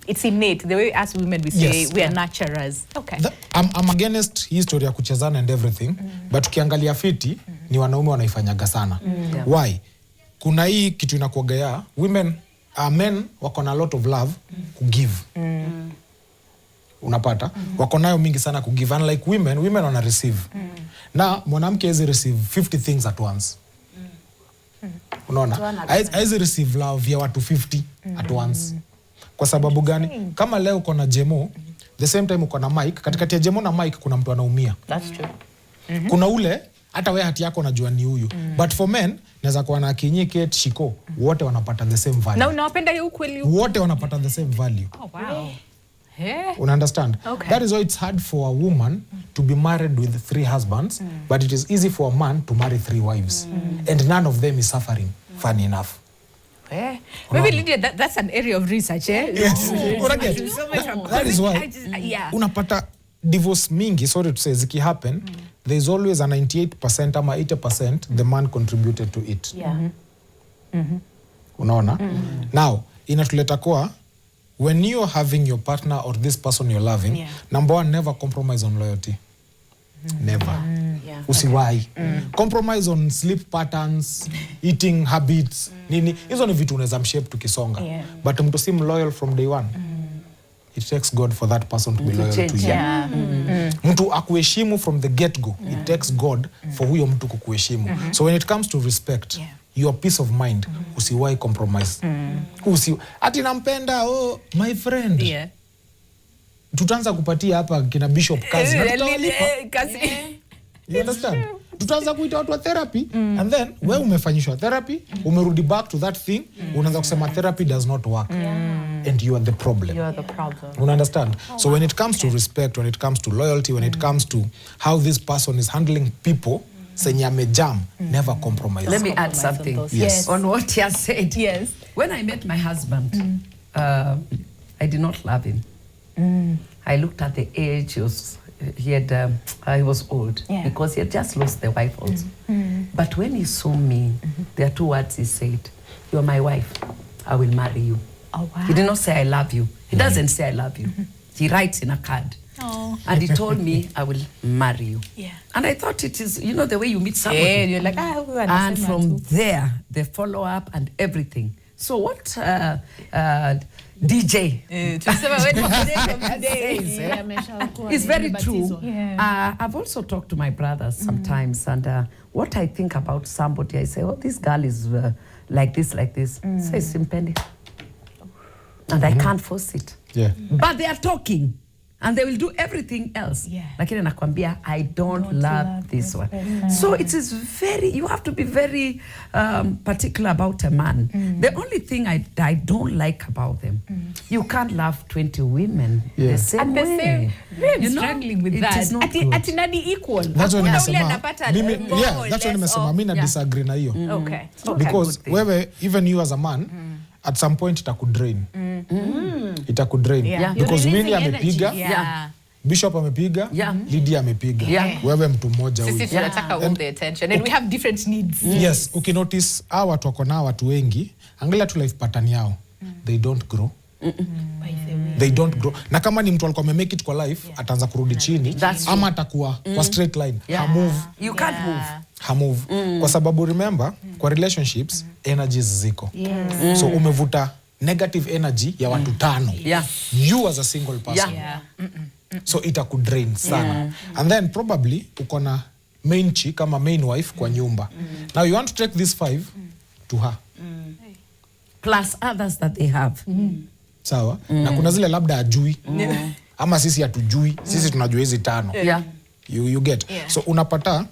S1: It's innate. The way as women we say
S4: Yes.
S1: we are nurturers. Okay.
S4: I'm against history ya kuchezana and everything, but ukiangalia fiti ni wanaume wanaifanyaga sana. Why? Kuna hii kitu inakuogea men wako na a lot of love kugive. Unapata? Wako nayo mingi sana kugive. Unlike women wana receive. Na mwanamke hawezi receive 50 things at once. Unaona? Hawezi receive love ya watu 50 at once. Kwa sababu gani? Kama leo uko na Jemo, the same time uko na Mike, katikati ya Jemo na Mike kuna mtu anaumia.
S1: That's true.
S4: Kuna ule hata wewe hati yako unajua ni huyu. But for men naweza kuwa na Kinyike, Shiko, wote wanapata the same value.
S1: Na unawapenda hiyo kweli?
S4: Wote wanapata the same value.
S1: Oh wow.
S4: Una understand?
S1: Okay.
S4: That is why it's hard for a woman to be married with 3 husbands, but it is easy for a man to marry 3 wives. And none of them is suffering, funny enough.
S1: Maybe Lydia, that's an area of research, eh?
S4: Yes. That is why unapata divorce mingi, sorry to say, ziki happen, there is always a 98% ama 80% the man contributed to it. Unaona? Now, inatuleta kwa, when you're having your partner or this person you're loving, number 1, never compromise on loyalty. Never. Usiwahi. Compromise on sleep patterns, eating habits, nini. Hizo ni vitu unaweza mshape tukisonga. But mtu si loyal from day one. It takes God for that person to be loyal to you. Mtu akuheshimu from the get-go. It takes God for huyo mtu kukuheshimu. So when it comes to respect, your peace of mind, usiwahi compromise. Ati nampenda, oh, my friend. Tutaanza kupatia hapa kina Bishop kazi. You understand? Tutaanza kuita watu wa therapy, and then wewe umefanyishwa therapy, umerudi back to that thing, unaanza kusema therapy does not work. And you are the problem.
S1: You are the problem.
S4: You understand? So when it comes to respect, when it comes to loyalty, when it comes to how this person is handling people, senye amejam, never compromise.
S3: Let me add something on what he has said.
S1: Yes.
S3: When I met my husband, I did not love him. I looked at the age. He was old because he had just lost the wife also. But when he saw me, there are 2 words he said: "You are my wife. I will marry you."
S1: Oh wow.
S3: He did not say I love you. He doesn't say I love you. He writes in a card. And he told me, I will marry you. And I thought it is, you know, the way you meet somebody.
S1: You're like,
S3: and from there, the follow-up and everything. So what DJ is very true. I've also talked to my brothers sometimes, and what I think about somebody, I say, oh, this girl is like this. Say, Simpendi. And I can't force it. But they are talking. And they will do everything else. Lakini nakwambia, I don't love this one. So it is you have to be very particular about a man. The only thing I don't like about them, you can't love 20 women the same way.
S1: You're struggling with that.
S3: It is not good.
S1: Ati nani equal.
S4: That's what nimesema. That's what nimesema. Mimi na disagree na hiyo.
S1: Okay.
S4: Because even you as a man, at some point itakudrain. Itakudrain. Because Winnie amepiga, Bishop amepiga, Lydia amepiga. Wewe mtu mmoja huyu.
S1: Sisi tunataka all the attention and we have different needs.
S4: Yes, ukinotice hawa watu wako na watu wengi, angalia tu life pattern yao. They don't grow. They don't grow. Na kama ni mtu alikuwa amemake it kwa life, ataanza kurudi chini ama atakuwa kwa straight line. Move.
S3: You can't move.
S4: Move. Kwa sababu remember, kwa relationships, energies ziko. So umevuta negative energy ya watu 5. You as a single person. So itakudrain sana. And then probably uko na main chick kama main wife kwa nyumba. Now you want to take this 5 to her.
S3: Plus others that they have.
S4: Sawa? Na kuna zile labda ajui. Ama sisi hatujui. Sisi tunajua hizi 5. You get. So unapata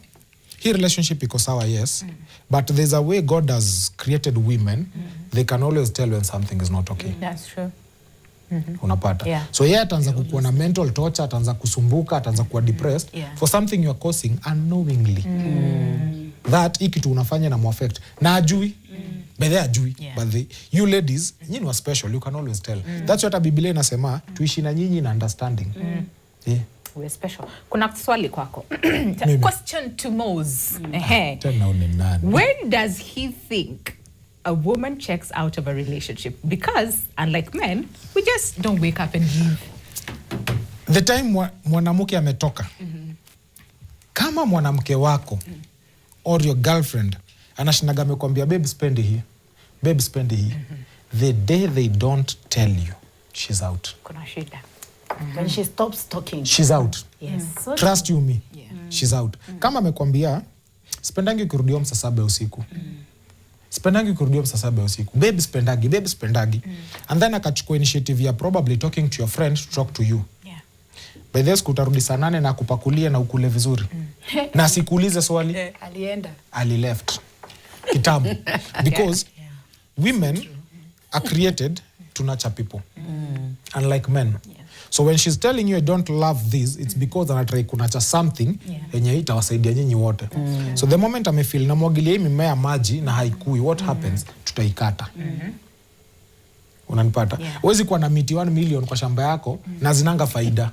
S4: hii relationship iko sawa, yes. But there's a way God has created women. They can always tell when something is not okay.
S1: That's true.
S4: Unapata. So yeye ataanza kukuwa na mental torture, ataanza kusumbuka, ataanza kuwa depressed for something you are causing unknowingly. That hii kitu unafanya na muaffect. Na ajui. But they ajui. But you ladies, nyinyi wa special, you can always tell. That's what Biblia inasema, tuishi na nyinyi na understanding.
S1: We're special. Kuna swali kwako. Question to Mose.
S4: Tena une nani?
S1: When does he think a woman checks out of a relationship? Because unlike men, we just don't wake up and leave.
S4: The time mwanamke ametoka, kama mwanamke wako or your girlfriend anashindaga amekwambia babe spend here, babe spend here, the day they don't tell you, she's out.
S1: Kuna shida.
S2: When she stops talking,
S4: She's out.
S2: yes. So
S4: Trust you me. She's out. Kama amekwambia spendangi kurudio saa 7 usiku. Spendangi kurudio saa 7 usiku. Babe spendagi, babe spendagi. And then akachukua initiative ya probably talking to your friend to talk to you.
S1: Yeah.
S4: By this kutarudi saa 8 na kupakulia na ukule vizuri. Na sikuulize swali.
S2: alienda.
S4: Ali left. Kitambo. Because women are created to nurture people. Unlike men. So when she's telling you I don't love this, it's because anatrai kunacha something yenye itawasaidia nyinyi wote. So the moment amefeel namwagilia hii mimea maji na haikui, what happens? Tutaikata. Unanipata? Huwezi kuwa na miti 1 million kwa shamba yako na zinanga faida.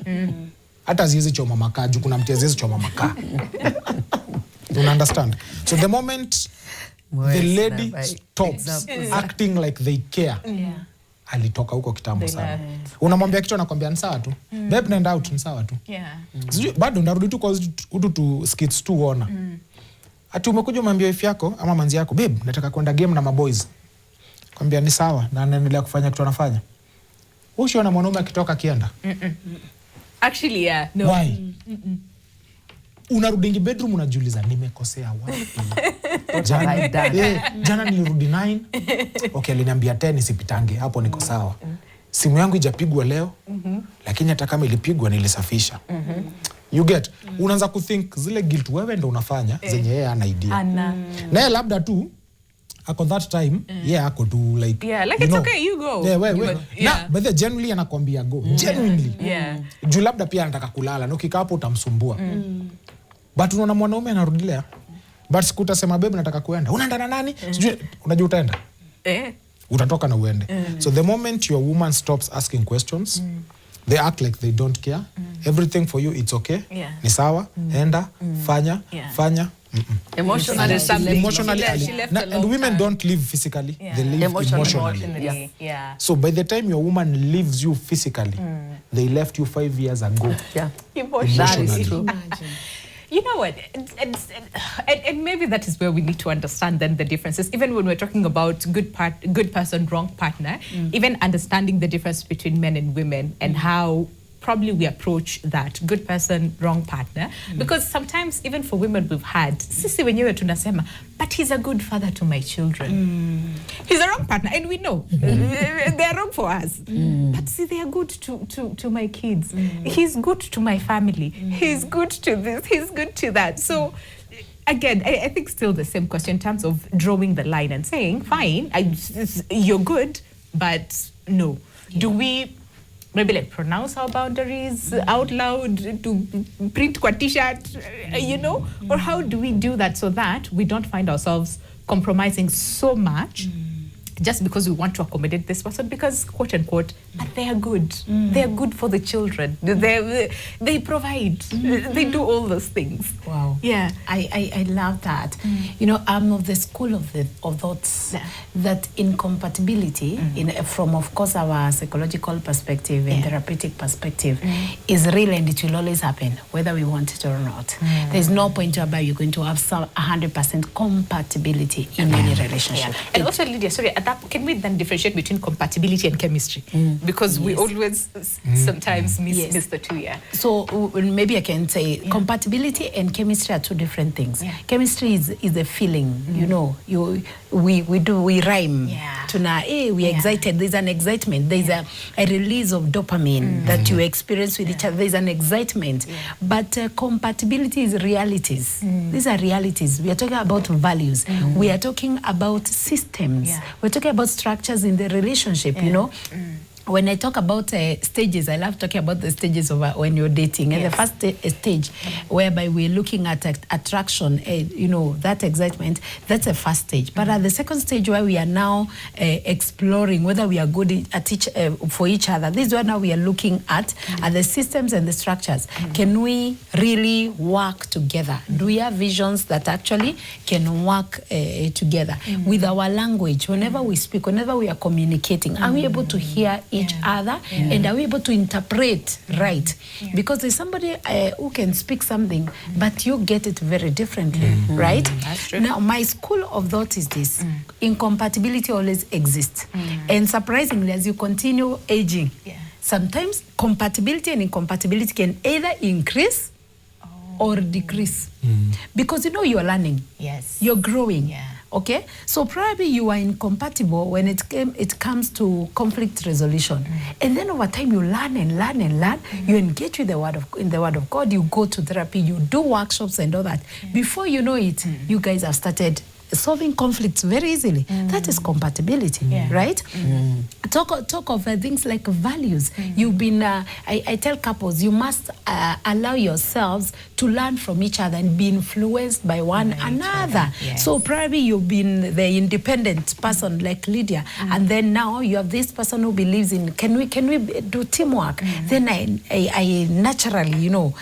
S4: Hata ziwezi choma makaa, juu kuna mti haziwezi choma makaa. You understand? So the moment the lady stops acting like they care, alitoka huko kitambo sana. Unamwambia kitu anakwambia ni sawa tu. Babe nenda out ni sawa tu. Sijui bado ndarudi tu kwa utu tu skits tu ona. Ati umekuja umwambia wife yako ama manzi yako, babe nataka kwenda game na maboys. Kwambia ni sawa na anaendelea kufanya kitu anafanya. Ushiona mwanaume akitoka kienda.
S1: Actually, yeah. No.
S4: Why? Unarudi bedroom unajiuliza nimekosea wapi? Jana nilirudi 9. Okay, aliniambia 10 sipitange, hapo niko sawa. Simu yangu ijapigwa leo. Lakini hata kama ilipigwa nilisafisha. You get? Unaanza kuthink zile guilt wewe ndo unafanya zenye yeye ana idea. Na yeye labda tu ako that time ako tu like
S1: like it's okay, you go.
S4: Na but then genuinely anakuambia go. Genuinely. Juu labda pia anataka kulala na ukikaa hapo utamsumbua. But unaona mwanaume anarudilia. But sikutasema babe nataka kuenda. Unaenda na nani? Sijui unajua utaenda. Utatoka na uende. So the moment your woman stops asking questions, they act like they don't care. Everything for you it's okay. Ni sawa, enda, fanya. Emotionally, and women don't live physically, they live emotionally. So by the time your woman leaves you physically, they left you 5 years ago. Emotionally.
S1: You know what? And maybe that is where we need to understand then the differences. Even when we're talking about good person, wrong partner, even understanding the difference between men and women and how probably we approach that good person, wrong partner. Because sometimes even for women we've had, sisi wenyewe tunasema, but he's a good father to my children. He's a wrong partner, and we know they're wrong for us. But see, they are good to my kids. He's good to my family. He's good to this, he's good to that. So again, I think still the same question in terms of drawing the line and saying, fine, you're good, but no. Do we maybe like pronounce our boundaries out loud to print kwa t-shirt, or how do we do that so that we don't find ourselves compromising so much just because we want to accommodate this person because quote unquote, but they are good. They are good for the children. They provide. They do all those things.
S2: Wow.
S1: Yeah.
S2: I love that. You know, I'm of the school of thoughts that incompatibility, from of course our psychological perspective and therapeutic perspective, is real and it will always happen, whether we want it or not. There's no point whereby you're going to have 100% compatibility in any relationship.
S1: And also, Lydia, sorry, can we then differentiate between compatibility and chemistry? Because we always sometimes miss the two.
S2: So maybe I can say compatibility and chemistry are two different things. Chemistry is a feeling, we rhyme. We excited, there's an excitement, there's a release of dopamine that you experience with each other, there's an excitement. But compatibility is realities. These are realities. We are talking about values. We are talking about systems. We're talking about structures in the relationship, when I talk about stages, I love talking about the stages of when you're dating. And the first stage, whereby we're looking at attraction, that excitement, that's the first stage. But at the second stage, where we are now exploring whether we are good at for each other, this is where now we are looking at the systems and the structures. Can we really work together? Do we have visions that actually can work together? With our language, whenever we speak, whenever we are communicating, are we able to hear each other, and are we able to interpret right? Because there's somebody who can speak something, but you get it very differently, right?
S1: That's true.
S2: Now, my school of thought is this: incompatibility always exists, and surprisingly, as you continue aging, sometimes compatibility and incompatibility can either increase or decrease, because you're learning, you're growing. Okay, so probably you are incompatible when it comes to conflict resolution, and then over time you learn and learn and learn. You engage with in the Word of God. You go to therapy. You do workshops and all that. Before you know it, you guys have started solving conflicts very easily. That is compatibility, right? Talk of things like values. You've been, I tell couples, you must allow yourselves to learn from each other and be influenced by one another. So probably you've been the independent person like Lydia, and then now you have this person who believes in, can we do teamwork? Then I naturally,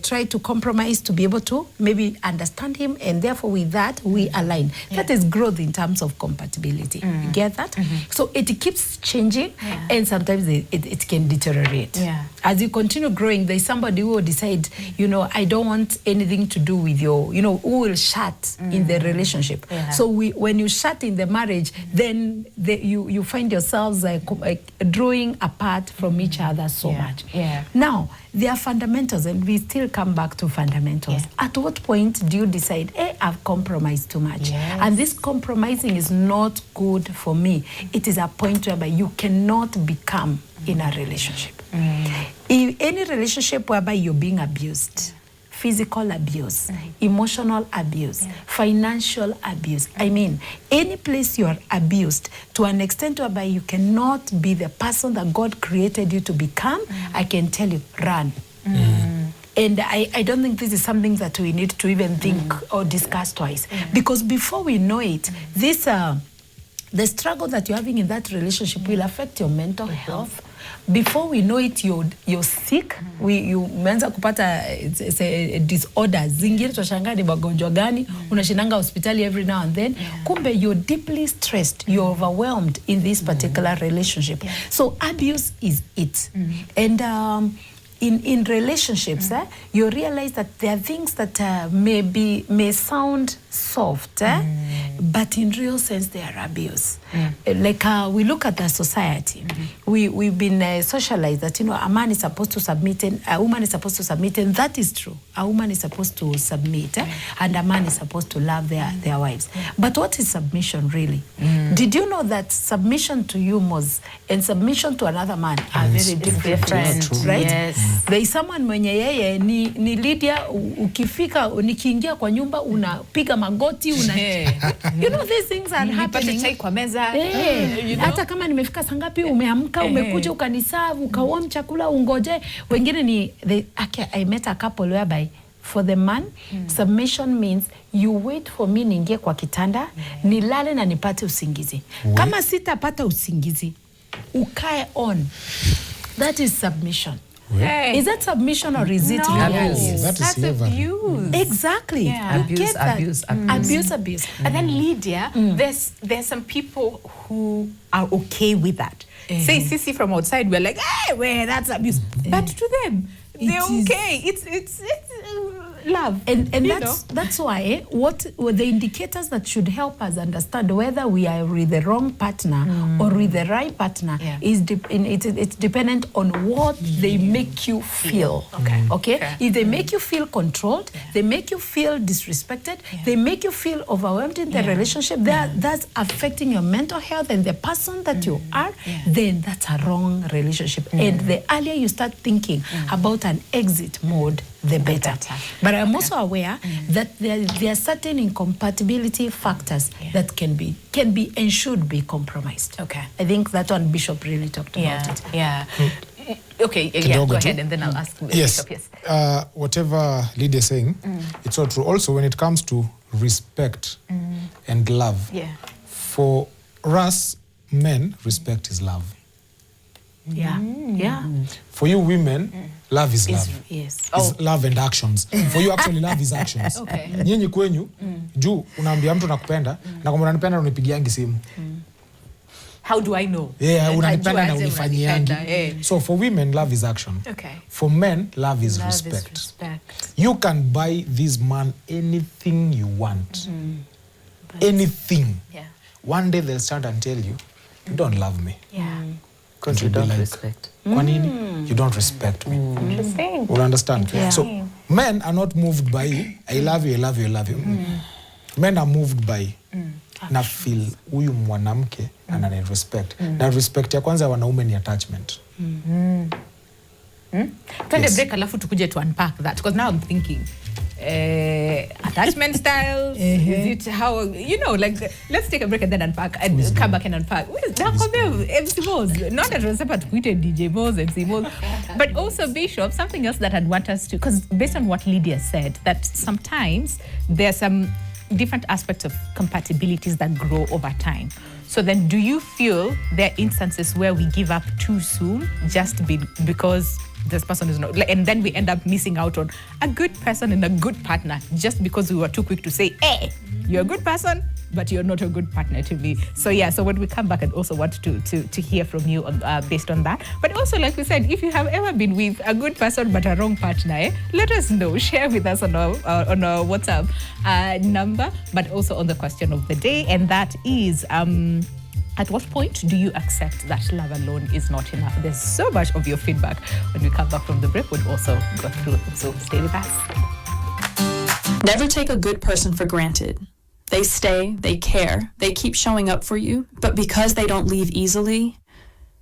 S2: try to compromise to be able to maybe understand him, and therefore with that we align. That is growth in terms of compatibility. You get that? So it keeps changing, and sometimes it can deteriorate. As you continue growing, there's somebody who will decide, I don't want anything to do with your, who will shut in the relationship. So when you shut in the marriage, then you find yourselves drawing apart from each other so much. Now, there are fundamentals, and we still come back to fundamentals. At what point do you decide, hey, I've compromised too much? And this compromising is not good for me. It is a point whereby you cannot become in a relationship. In any relationship whereby you're being abused, physical abuse, emotional abuse, financial abuse. I mean, any place you are abused to an extent whereby you cannot be the person that God created you to become, I can tell you, run. And I don't think this is something that we need to even think or discuss twice. Because before we know it, this the struggle that you're having in that relationship will affect your mental health. Before we know it, you're sick. You umeanza kupata disorders. Zingine tunashangaa ni magonjwa gani, unashindanga hospitali every now and then. Kumbe you're deeply stressed, you're overwhelmed in this particular relationship. So abuse is it. And in relationships, you realize that there are things that may sound soft, but in real sense they are abuse. Like we look at the society, we've been socialized that a man is supposed to submit and a woman is supposed to submit, and that is true. A woman is supposed to submit, and a man is supposed to love their wives. But what is submission really? Did you know that submission to you, Mos, and submission to another man are very different, right?
S1: Yes.
S2: There is someone mwenye yeye ni Lydia, ukifika nikiingia kwa nyumba unapiga magoti these things are happening.
S1: Chai kwa meza.
S2: Hata kama nimefika sangapi umeamka umekuja ukaniserve ukawarm chakula ungoje. Wengine I met a couple whereby for the man, submission means you wait for me niingie kwa kitanda, nilale na nipate usingizi. Kama sitapata usingizi, ukae on. That is submission. Hey. Is that submission or is it
S1: abuse?
S4: That's
S1: abuse.
S2: Exactly.
S1: Yeah.
S2: Abuse.
S1: And then Lydia, there's some people who are okay with that. Say Sissy from outside, we're like, hey, well, that's abuse. But to them, they're okay. It's love.
S2: And that's why what the indicators that should help us understand whether we are with the wrong partner or with the right partner is it's dependent on what they make you feel. Okay? If they make you feel controlled, they make you feel disrespected, they make you feel overwhelmed in the relationship, that's affecting your mental health and the person that you are, then that's a wrong relationship. And the earlier you start thinking about an exit mode, the better. But I'm also aware that there are certain incompatibility factors that can be and should be compromised.
S1: Okay.
S2: I think that one Bishop really talked about it.
S1: Yeah. Okay, go ahead, and then I'll ask
S4: Yes.
S1: Bishop. Yes.
S4: Whatever Lydia is saying, it's all true. Also, when it comes to respect and love, for us men, respect is love.
S2: Yeah. Yeah.
S4: For you women, love is love.
S2: Yes.
S4: Is love and actions. For you actually love is actions.
S1: Okay.
S4: Nyinyi kwenyu, juu unaambia mtu nakupenda, na kama unanipenda unipigiangi simu.
S1: How do I know?
S4: Yeah, unanipenda na
S1: Unajua
S4: unifanyiangi. So for women, love is action.
S1: Okay.
S4: For men, love is respect. You can buy this man anything you want. Anything.
S1: Yeah.
S4: One day they'll start and tell you, you don't love me.
S1: Yeah.
S4: Because
S3: You don't respect.
S4: Kwa nini? You don't respect me.
S1: Interesting.
S4: You understand?
S2: Yeah.
S4: So men are not moved by I love you, I love you, I love you. Men are moved by na feel huyu mwanamke anani respect. Na respect ya kwanza ya wanaume ni attachment.
S1: Twende break alafu tukuje to unpack that, because now I'm thinking attachment styles, is it how, like, let's take a break and then unpack and come back and unpack. MC Moz, not that tunasema tukuite DJ Moz, MC Moz, but also Bishop, something else that I'd want us to, because based on what Lydia said, that sometimes there are some different aspects of compatibilities that grow over time. So then do you feel there are instances where we give up too soon just because this person is not, and then we end up missing out on a good person and a good partner just because we were too quick to say, hey, you're a good person, but you're not a good partner to me. So yeah, so when we come back, I'd also want to hear from you based on that. But also, like we said, if you have ever been with a good person but a wrong partner, let us know. Share with us on our WhatsApp number, but also on the question of the day, and that is, at what point do you accept that love alone is not enough? There's so much of your feedback. When we come back from the break, we'll also go through it. So stay with us.
S6: Never take a good person for granted. They stay, they care, they keep showing up for you, but because they don't leave easily,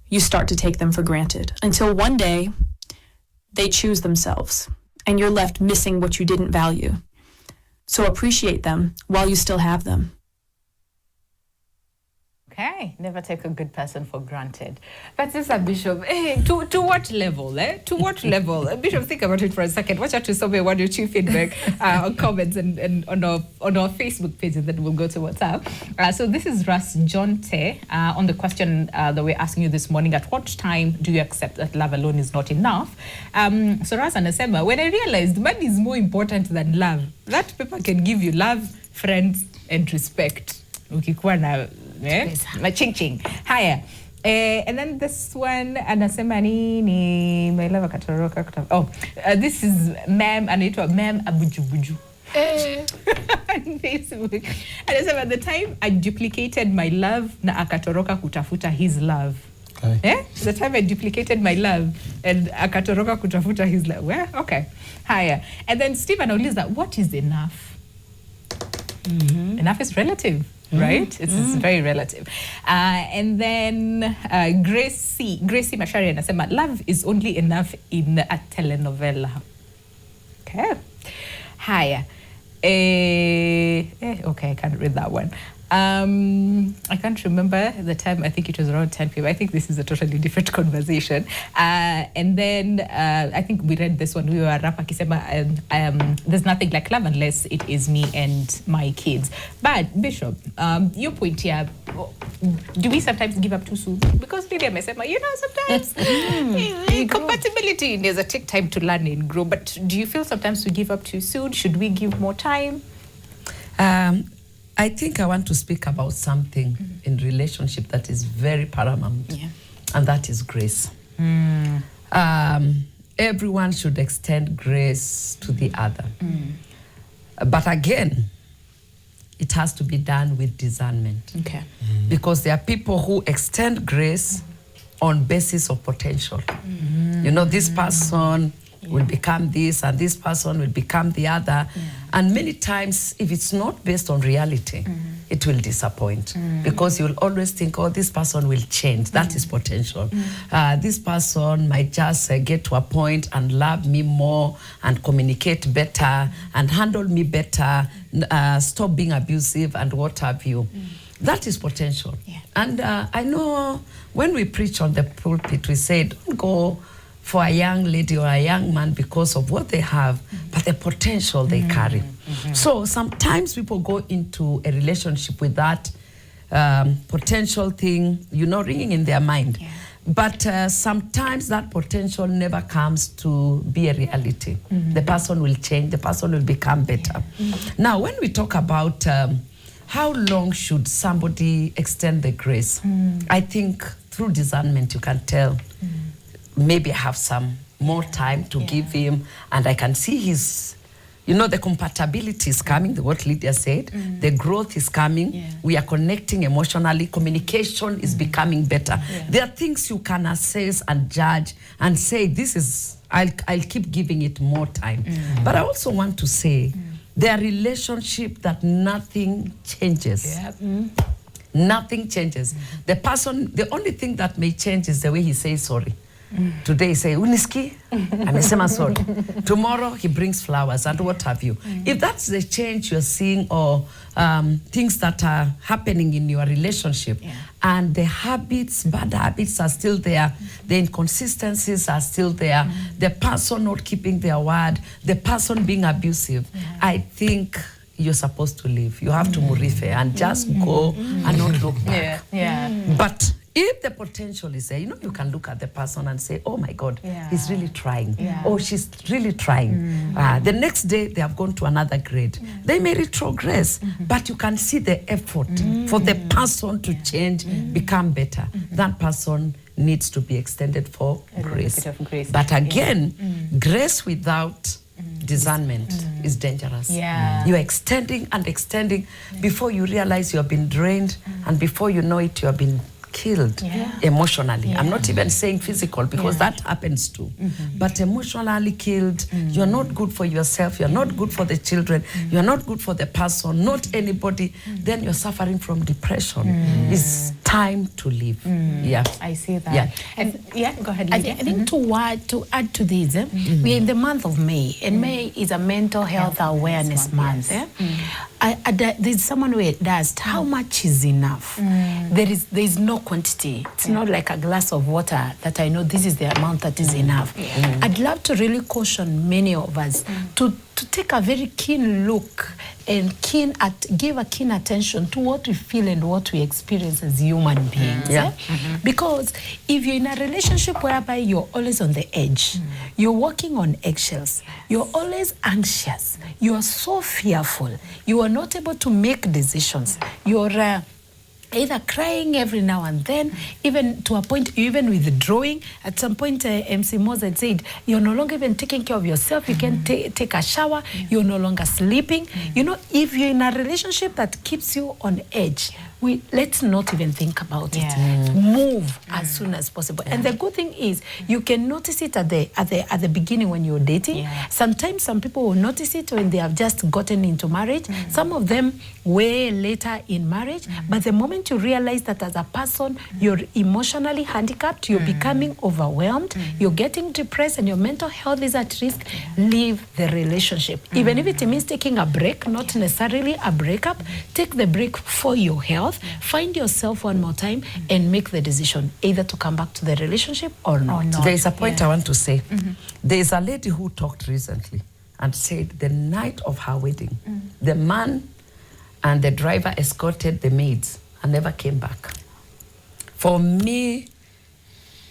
S6: you start to take them for granted. Until one day, they choose themselves, and you're left missing what you didn't value. So appreciate them while you still have them.
S1: Okay, never take a good person for granted. But Sister Bishop, to what level? To what level? Bishop, think about it for a second. Watch out to somebody one or two feedback or comments and on our Facebook page, and then we'll go to WhatsApp. So this is Ras Jonte on the question that we're asking you this morning. At what time do you accept that love alone is not enough? So Ras anasema, when I realized money is more important than love, that paper can give you love, friends, and respect. Ukikuwa na ching haya, and then this one anasema nini, my love akatoroka. This is ma'am, anaitwa ma'am Abujubuju on Facebook. Anasema, at the time I duplicated my love na akatoroka kutafuta his love. Okay. The time I duplicated my love and akatoroka kutafuta his love. Well, okay. Haya, and then Stephen anauliza, what is enough? Enough is relative. Right? It's very relative. And then Gracie Mashari anasema, love is only enough in a telenovela. Okay. Haya. Okay, I can't read that one. I can't remember the time. I think it was around 10 people. I think this is a totally different conversation. And then I think we read this one. We were rapa kisema, there's nothing like love unless it is me and my kids. But Bishop, your point here, do we sometimes give up too soon? Because Lydia mesema, sometimes compatibility is a take time to learn and grow. But do you feel sometimes we give up too soon? Should we give more time?
S3: I think I want to speak about something in relationship that is very paramount, and that is grace. Everyone should extend grace to the other. But again, it has to be done with discernment.
S1: Okay.
S3: Because there are people who extend grace on basis of potential. This person will become this and this person will become the other. And many times, if it's not based on reality, it will disappoint because you'll always think, oh, this person will change. That is potential. This person might just get to a point and love me more and communicate better and handle me better, stop being abusive and what have you. That is potential.
S1: Yeah.
S3: And I know when we preach on the pulpit, we say, don't go for a young lady or a young man because of what they have, but the potential they carry. So sometimes people go into a relationship with that potential thing, ringing in their mind.
S1: Yeah.
S3: But sometimes that potential never comes to be a reality. The person will change, the person will become better. Now, when we talk about how long should somebody extend the grace, I think through discernment you can tell, maybe I have some more time to give him, and I can see his, the compatibility is coming, what Lydia said, the growth is coming, we are connecting emotionally, communication is becoming better. There are things you can assess and judge and say, this is, I'll keep giving it more time. But I also want to say, there are relationships that nothing changes. Nothing changes. The person, the only thing that may change is the way he says sorry. Today, say, uniski, amesema sorry. Tomorrow, he brings flowers and what have you. If that's the change you're seeing or things that are happening in your relationship and the habits, bad habits are still there, the inconsistencies are still there, the person not keeping their word, the person being abusive, I think you're supposed to leave. You have to murife and just go and not look back. But if the potential is there, you can look at the person and say, oh my God, he's really trying. Oh, she's really trying. The next day, they have gone to another grade. They may retrogress, but you can see the effort for the person to change, become better. That person needs to be extended for grace. But again, grace without discernment is dangerous. You're extending and extending before you realize you have been drained, and before you know it, you have been killed emotionally. I'm not even saying physical because that happens too. But emotionally killed, you're not good for yourself, you're not good for the children, you're not good for the person, not anybody, then you're suffering from depression. It's time to leave.
S1: I see that. And go ahead, Lydia.
S2: I think to add to this, we're in the month of May, and May is a mental health awareness month. There's someone who asked, how much is enough? There is no quantity. It's not like a glass of water that I know this is the amount that is enough. I'd love to really caution many of us to take a very keen look and give a keen attention to what we feel and what we experience as human beings. Because if you're in a relationship whereby you're always on the edge, you're walking on eggshells, you're always anxious, you are so fearful, you are not able to make decisions, you're either crying every now and then, even to a point, even withdrawing. At some point, MC Moses said, you're no longer even taking care of yourself. You can take a shower. You're no longer sleeping. If you're in a relationship that keeps you on edge, let's not even think about it. Move as soon as possible. And the good thing is, you can notice it at the beginning when you're dating. Sometimes some people will notice it when they have just gotten into marriage. Some of them way later in marriage. But the moment you realize that as a person, you're emotionally handicapped, you're becoming overwhelmed, you're getting depressed, and your mental health is at risk, leave the relationship. Even if it means taking a break, not necessarily a breakup, take the break for your health. Find yourself one more time and make the decision either to come back to the relationship or not.
S3: There is a point I want to say. There is a lady who talked recently and said the night of her wedding, the man and the driver escorted the maids and never came back. For me,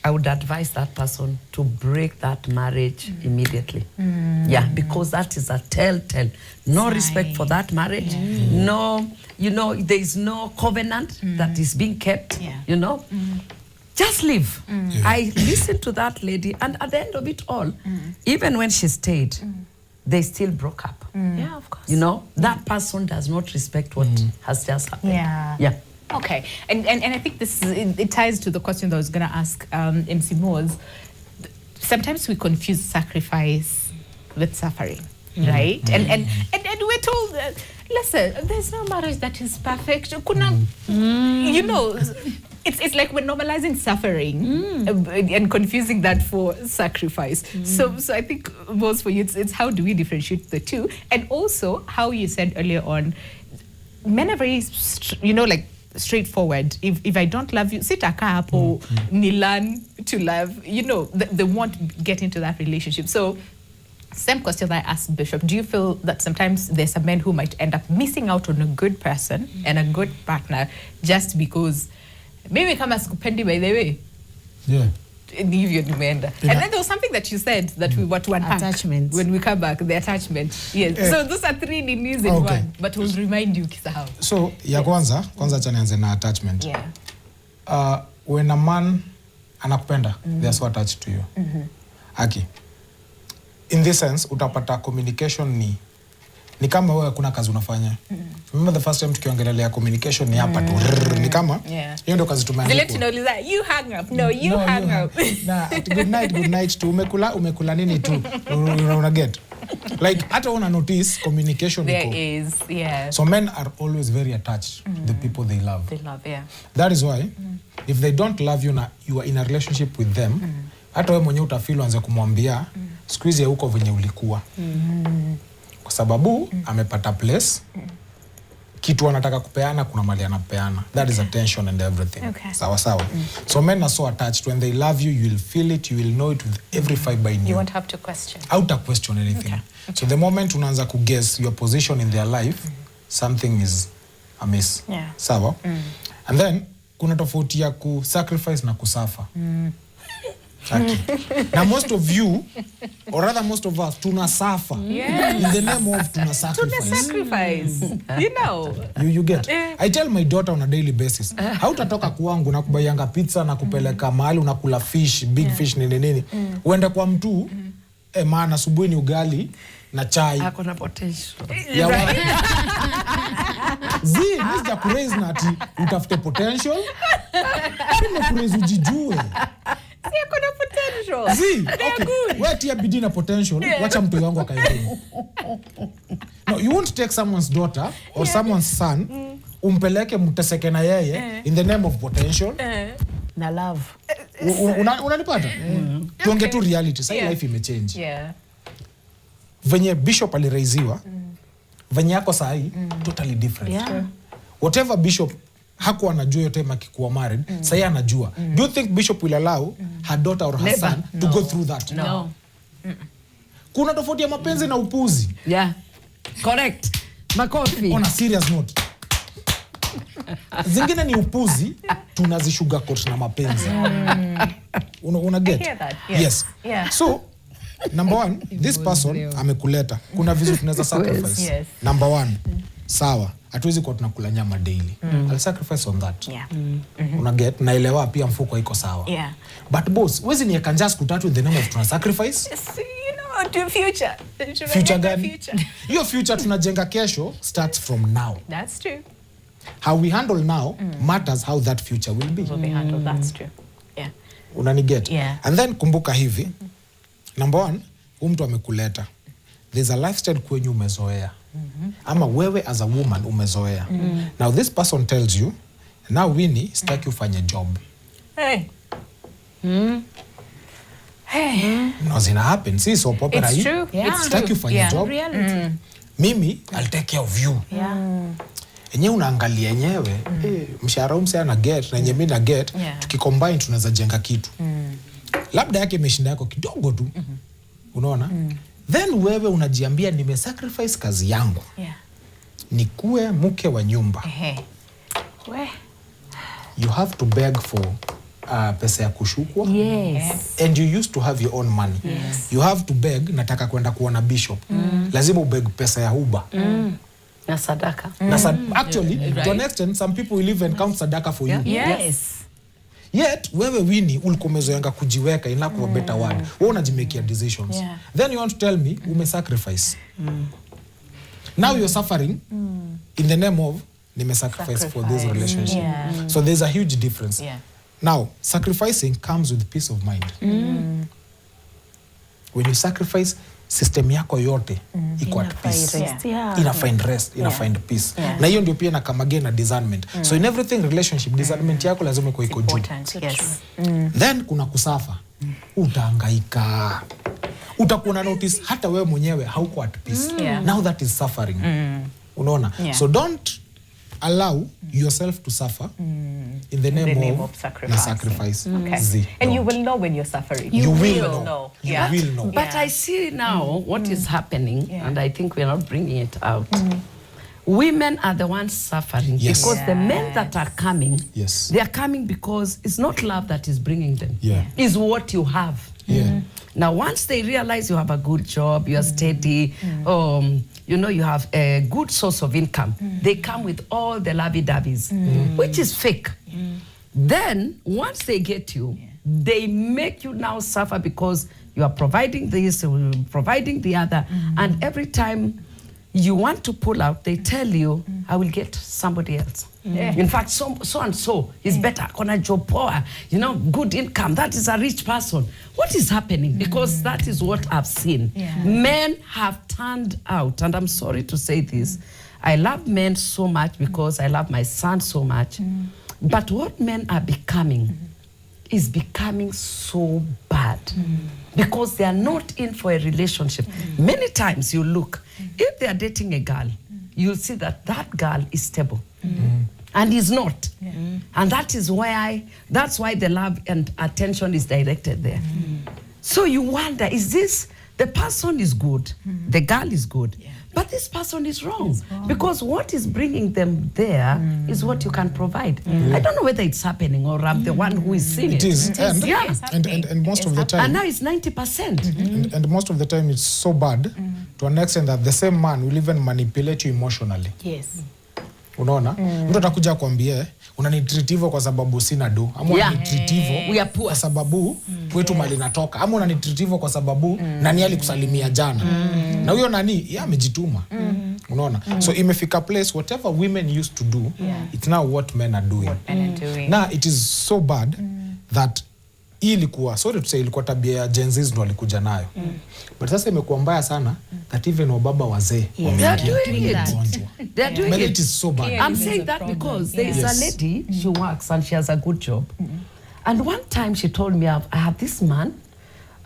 S3: I would advise that person to break that marriage immediately. Because that is a telltale. No respect for that marriage. No, there is no covenant that is being kept, Just leave. I listened to that lady, and at the end of it all, even when she stayed, they still broke up.
S2: Yeah, of course.
S3: That person does not respect what has just happened.
S1: Okay, and I think it ties to the question that I was going to ask MC Moores. Sometimes we confuse sacrifice with suffering, right? And we're told Listen, there's no marriage that is perfect. Kuna, you know, it's like we're normalizing suffering and confusing that for sacrifice. So I think most for you, it's how do we differentiate the two, and also how you said earlier on, men are very, like straightforward. If I don't love you, sitaka hapo ni learn to love. They won't get into that relationship. So. Same question that I asked Bishop. Do you feel that sometimes there's some men who might end up missing out on a good person and a good partner just because maybe kama sikupendi by the way?
S4: Yeah.
S1: And then there was something that you said that we were to unpack
S2: Attachment.
S1: when we come back, the attachment. Yes. So those are 3 needs in one, but we'll remind you kisahau.
S4: So ya kwanza acha nianze na attachment.
S1: Yeah.
S4: When a man anakupenda, they are so attached to you. Aki. In this sense, utapata communication ni kama wewe kuna kazi unafanya. Remember the first time tukiongelea communication ni hapa tu. Ni kama hiyo ndio kazi tumeandika.
S1: Vile tunauliza you hang up. No, you hang up.
S4: Na good night tu umekula nini tu. Una get. Like hata una notice communication iko.
S1: There is, yeah.
S4: So men are always very attached to the people they love.
S1: They love, yeah.
S4: That is why if they don't love you na you are in a relationship with them, hata wewe mwenyewe utafeel anze kumwambia squeeze ya huko venye ulikuwa. Kwa sababu amepata place kitu anataka kupeana, kuna mali anapeana. That is attention and everything. Sawa. So men are so attached. When they love you, you will feel it, you will know it with every fiber in you.
S1: You won't have to question.
S4: Out of question anything. So the moment unaanza ku guess your position in their life, something is amiss.
S1: Yeah.
S4: Sawa. And then kuna tofauti ya ku sacrifice na kusafa. Now most of you, or rather most of us, tuna suffer in the name of tuna sacrifice. You get. I tell my daughter on a daily basis, hautatoka kwangu na kubayanga pizza na kupeleka mahali unakula fish, big fish nini. Uende kwa mtu, maana asubuhi ni ugali na chai.
S3: Ako na potential.
S4: Nisija kuraise na ati utafute potential. Kama kuraise ujijue.
S1: Kuna potential.
S4: Okay. Wewe tia bidii na potential, wacha mtu wangu akae. No, you won't take someone's daughter or someone's son, umpeleke mteseke na yeye in the name of potential.
S2: Na love.
S4: Unanipata? Tuonge tu reality. Sasa life imechange.
S1: Yeah.
S4: Venye Bishop aliraiziwa, venye yako saa hii, totally different.
S2: Yeah.
S4: Whatever Bishop hakuwa anajua yote makikuwa married, sasa anajua. Do you think Bishop will allow her daughter or her son to go through that?
S2: No.
S4: Kuna tofauti ya mapenzi na upuzi.
S3: Yeah. Correct. Makofi.
S4: On a serious note. Zingine ni upuzi, tunazisugarcoat na mapenzi. Una get?
S1: I hear that.
S4: Yes.
S1: Yeah.
S4: So, number 1, this person amekuleta. Kuna vitu tunaweza sacrifice.
S1: Yes.
S4: Number 1, sawa. Hatuwezi kuwa tunakula nyama daily. I'll sacrifice on that.
S1: Yeah.
S4: Una get? Naelewa pia mfuko haiko sawa.
S1: Yeah.
S4: But boss, wezi nieka njaa siku 3 in the name of tuna sacrifice?
S1: To future.
S4: Future gani? Hiyo future tunajenga kesho starts from now.
S1: That's true.
S4: How we handle now matters how that future will be.
S1: Will be handled. That's true. Yeah.
S4: Unaniget?
S1: Yeah.
S4: And then kumbuka hivi. Number 1, mtu amekuleta. There's a lifestyle kwenye umezoea. Ama wewe as a woman umezoea. Now this person tells you, now Winnie, sitaki ufanye job.
S1: Hey.
S4: No, zina happen. See, so opera
S1: It's
S4: hii.
S1: true. Yeah.
S4: Sitaki ufanye job.
S2: Reality.
S4: Mimi, I'll take care of you.
S2: Yeah.
S4: Enyewe unaangalia enyewe, mshahara mse ana get na mimi na get, tukicombine tunaweza jenga kitu. Labda yake imeshinda yako kidogo tu. Unaona? Then wewe unajiambia nimesacrifice kazi yangu.
S1: Yeah.
S4: Nikuwe mke wa nyumba. You have to beg for pesa ya kushukwa.
S2: Yes.
S4: And you used to have your own money.
S2: Yes.
S4: You have to beg, nataka kwenda kuona Bishop. Lazima ubeg pesa ya Uber.
S2: Na sadaka.
S4: Actually, to an extent, some people will even count sadaka for you.
S2: Yes.
S4: Yet, wewe Winnie, ulikuwa umezoea kujiweka in lack of a better word. Wewe unajimakia decisions.
S1: Yeah.
S4: Then you want to tell me, ume-sacrifice. Now you're suffering in the name of, nime-sacrifice for this relationship.
S1: Yeah.
S4: So there's a huge difference.
S1: Yeah.
S4: Now, sacrificing comes with peace of mind. When you sacrifice, system yako yote iko at peace. Ina find rest, ina find peace. Na hiyo ndio pia na kama again na discernment. So in everything relationship, discernment yako lazima iko juu. Then kuna kusafa. Utahangaika. Utakuwa na notice hata wewe mwenyewe hauko at peace. Now that is suffering. Unaona? So don't allow yourself to suffer in the name of sacrifice.
S1: And you will know when you're suffering.
S4: You will know. You will know.
S3: But I see now what is happening, and I think we're not bringing it out. Women are the ones suffering because the men that are coming, they are coming because it's not love that is bringing them. It's what you have. Now, once they realize you have a good job, you are steady, you know, you have a good source of income, they come with all the lovey-dovey's, which is fake. Then, once they get you, they make you now suffer because you are providing this, providing the other, and every time you want to pull out, they tell you, I will get somebody else. In fact, so and so is better. Kona job poor, you know, good income. That is a rich person. What is happening? Because that is what I've seen. Men have turned out, and I'm sorry to say this, I love men so much because I love my son so much. But what men are becoming is becoming so bad because they are not in for a relationship. Many times you look, if they are dating a girl, you'll see that that girl is stable. And is not. And that is why, that's why the love and attention is directed there. So you wonder, is this, the person is good, the girl is good, but this person is wrong. Because what is bringing them there is what you can provide. I don't know whether it's happening or I'm the one who is seeing it.
S4: It is. And most of the time.
S3: And now it's 90%.
S4: And most of the time it's so bad to an extent that the same man will even manipulate you emotionally. Unaona? Mtu atakuja kuambia unanitritivo kwa sababu sina do, ama unanitritivo kwa sababu kwetu mali natoka, ama unanitritivo kwa sababu nani alikusalimia jana. Na huyo nani yeye amejituma. Unaona? So imefika place whatever women used to do, it's now what men are doing. Now it is so bad that ilikuwa, sorry to say, ilikuwa tabia ya Gen Z ndo alikuja nayo. But sasa imekuwa mbaya sana that even wababa wazee
S3: they are doing it. They are doing
S4: it is so bad.
S3: I'm saying that because there is a lady, she works and she has a good job. And one time she told me, I have this man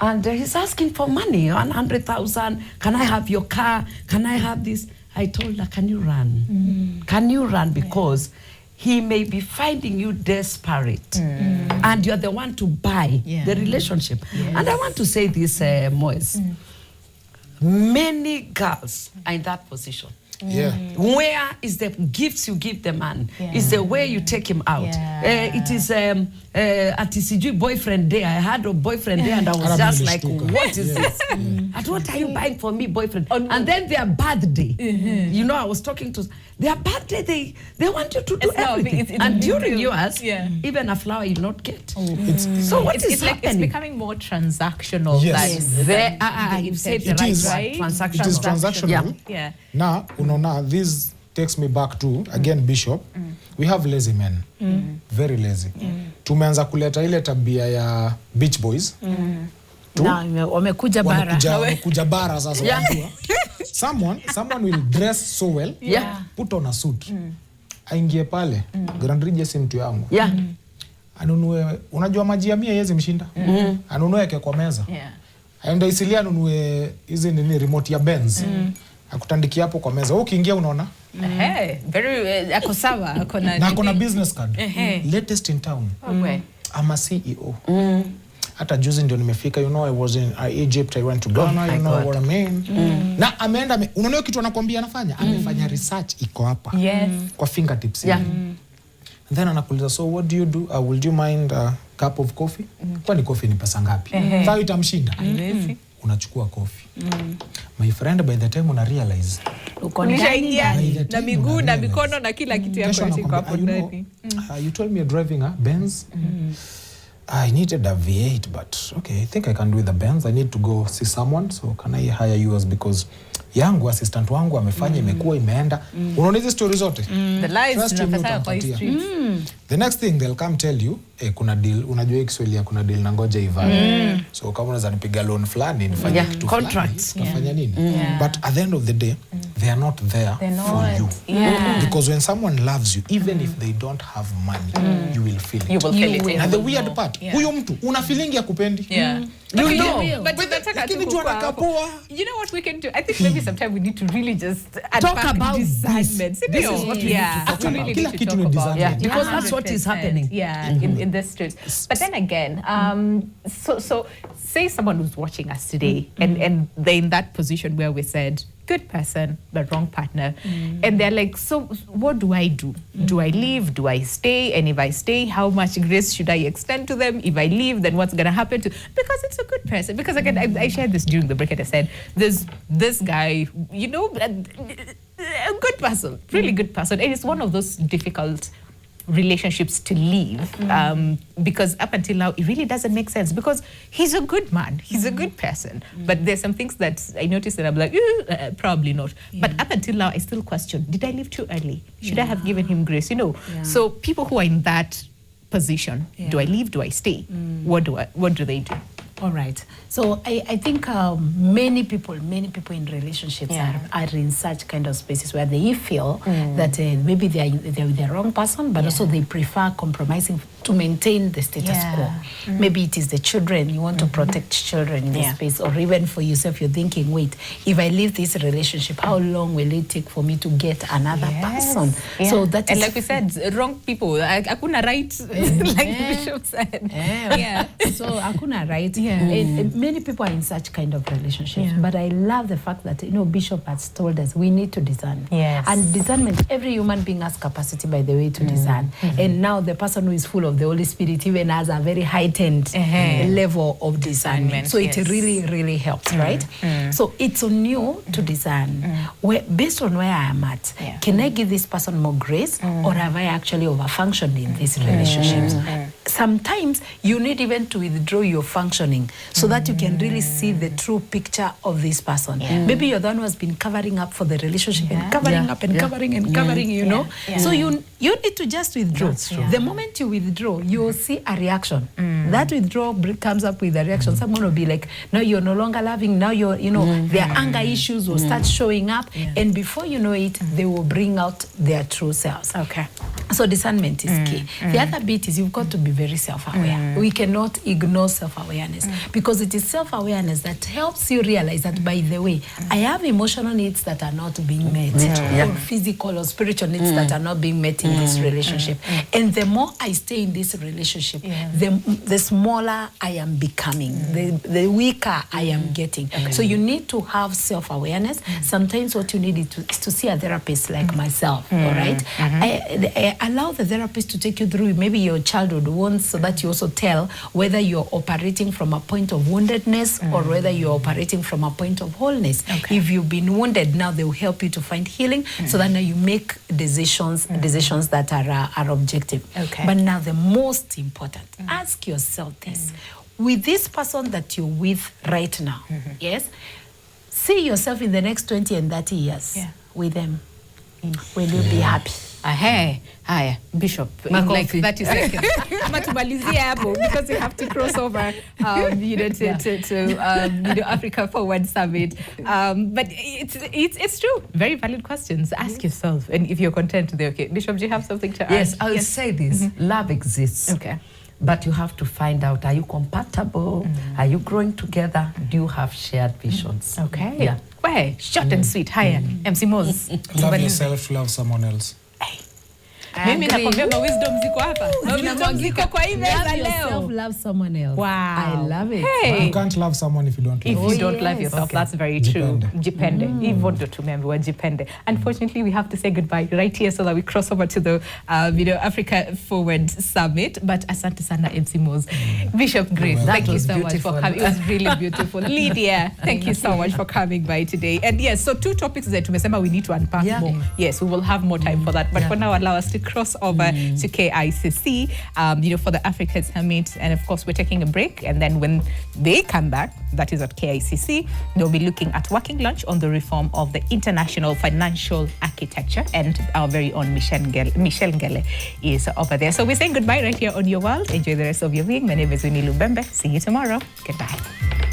S3: and he's asking for money, 100,000. Can I have your car? Can I have this? I told her, can you run? Can you run? Because he may be finding you desperate and you're the one to buy the relationship. And I want to say this, Moise. Many girls are in that position. Where is the gifts you give the man? Is the way you take him out. It is at TCG boyfriend day. I had a boyfriend day and I was just like, what is this? And what are you buying for me, boyfriend? And then their birthday. You know, I was talking to their birthday, they want you to do everything. And during yours, even a flower you not get. So what is happening?
S1: It's becoming more transactional.
S3: You've said the right word. Transactional.
S4: It is transactional. Now, unaona, this takes me back to, again, Bishop, we have lazy men. Very lazy. Tumeanza kuleta ile tabia ya beach boys.
S2: Wamekuja bara.
S4: Wamekuja bara sasa. Someone will dress so well, put on a suit, aingie pale, Grand Ridge si mtu yangu. Anunue, unajua maji ya 100 yezi mshinda. Anunue yake kwa meza. Aenda Isilia anunue hizi nini remote ya Benz. Akutandikia hapo kwa meza. Ukiingia unaona?
S1: Very ako sawa,
S4: na akona business card. Latest in town. I'm a CEO. Hata juzi ndio nimefika, you know, I was in Egypt, I went to Ghana, you know what I mean. Na ameenda, unaona kitu anakuambia anafanya? Amefanya research iko hapa. Kwa fingertips. And then anakuuliza, so what do you do? Would you mind a cup of coffee? Kwani coffee ni pesa ngapi? Sasa itamshinda. Unachukua coffee. My friend, by the time una realize
S1: uko ndani na miguu na mikono na kila kitu yako iko hapo ndani.
S4: You told me you're driving a Benz. I needed a V8, but okay, I think I can do the Benz. I need to go see someone, so can I hire yours because yangu assistant wangu amefanya imekuwa imeenda. Unaona hizo stories zote?
S1: The lies
S4: Trust me,
S1: tunapata kwa
S4: utampatia.
S1: streets.
S4: The next thing they'll come tell you, kuna deal, unajua hii Kiswahili ya kuna deal na ngoja ivane. So kama unaweza nipiga loan fulani nifanye kitu fulani,
S3: contracts.
S4: utafanya nini? But at the end of the day, they are not there for you. Because when someone loves you, even if they don't have money, you will feel it.
S1: You will feel it.
S4: And the weird part, huyo mtu una feeling ya kupendi.
S1: You
S4: Okay,
S1: know,
S4: yeah.
S1: but
S4: But
S1: tunataka
S4: lakini
S1: tu
S4: jua
S1: kukua hapo.
S4: nakapoa.
S1: You know what we can do? I think maybe sometime we need to really just
S3: Talk about
S1: discernment.
S3: this is what we need to talk
S1: we
S3: about.
S1: really
S4: Kila
S1: need to
S4: kitu
S1: talk
S4: ni
S1: about
S4: discernment.
S3: Yeah, because that's what is
S1: 100%.
S3: happening.
S1: Yeah, in the streets. But then again, so say someone who's watching us today and they're in that position where we said, good person, but wrong partner. And they're like, so what do I do? Do I leave? Do I stay? And if I stay, how much grace should I extend to them? If I leave, then what's going to happen to... Because it's a good person. Because again, I shared this during the break and I said, there's this guy, you know, a good person, really good person. And it's one of those difficult relationships to leave because up until now it really doesn't make sense because he's a good man, he's a good person, but there's some things that I noticed and I'm like probably not, but up until now I still question, did I leave too early? Should I have given him grace? You know, so people who are in that position, do I leave, do I stay? What do they do?
S2: All right. So I think many people in relationships are in such kind of spaces where they feel that maybe they're with the wrong person, but also they prefer compromising to maintain the status quo. Maybe it is the children, you want to protect children in this space, or even for yourself, you're thinking, wait, if I leave this relationship, how long will it take for me to get another person? So that
S1: and
S2: is
S1: like we said, wrong people. Akuna right, like the bishop said.
S2: So akuna right. And many people are in such kind of relationships, but I love the fact that Bishop has told us we need to discern. And discernment, every human being has capacity, by the way, to discern. And now the person who is full of the Holy Spirit even has a very heightened level of discernment. So it really helps, right? So it's on you to discern. Based on where I am at, can I give this person more grace, or have I actually overfunctioned in these relationships? Sometimes you need even to withdraw your functioning so that you can really see the true picture of this person. Maybe you're the one who has been covering up for the relationship and covering up and covering and covering, you know. So you need to just withdraw. The moment you withdraw, you will see a reaction. That withdrawal comes up with a reaction. Someone will be like, no, you're no longer loving. Now you're, their anger issues will start showing up. And before you know it, they will bring out their true selves.
S1: Okay.
S2: So discernment is key. The other bit is you've got to be very self-aware. We cannot ignore self-awareness because it is self-awareness that helps you realize that, by the way, I have emotional needs that are not being met, or physical or spiritual needs that are not being met in this relationship. And the more I stay in this relationship, the smaller I am becoming, the weaker I am getting. So you need to have self-awareness. Sometimes what you need is to see a therapist like myself, all right? I allow the therapist to take you through maybe your childhood wounds so that you also tell whether you're operating from a point of woundedness or whether you're operating from a point of wholeness. If you've been wounded, now they will help you to find healing so that now you make decisions that are objective. But now the most important, ask yourself this. With this person that you're with right now, yes, see yourself in the next 20 and 30 years with them. Will you be happy?
S1: Haya, Bishop, in like 30 seconds. Ama tumalizie hapo because we have to cross over, to Africa Forward Summit. But it's true. Very valid questions. Ask yourself, and if you're content, they're okay. Bishop, do you have something to add?
S3: Yes, I'll say this. Love exists.
S1: Okay.
S3: But you have to find out, are you compatible? Are you growing together? Do you have shared visions?
S1: Okay.
S3: Yeah.
S1: Well, short and sweet. Haya, MC Moz.
S4: Love yourself, love someone else.
S1: Mimi nakwambia wisdom ziko hapa. Wisdom ziko kwa hii meza
S2: Love
S1: leo.
S2: yourself, love someone else.
S1: Wow.
S2: I love it.
S1: Hey.
S4: You can't love someone if you don't love
S1: If you
S4: yourself.
S1: don't love yourself, that's very true. Jipende. Hivyo ndo tumeambiwa jipende. Unfortunately, we have to say goodbye right here so that we cross over to the Africa Forward Summit. But asante sana MC Moz. Bishop Grace, thank you so much for coming. It was really beautiful. Lydia, thank you so much for coming by today. And yes, so two topics that tumesema we need to unpack more. Yes, we will have more time for that. But for now, allow us to cross over to KICC, for the Africa Summit. And of course, we're taking a break. And then when they come back, that is at KICC, they'll be looking at working lunch on the reform of the international financial architecture. And our very own Michelle Ngele is over there. So we're saying goodbye right here on Your World. Enjoy the rest of your week. My name is Winnie Lubembe. See you tomorrow. Goodbye.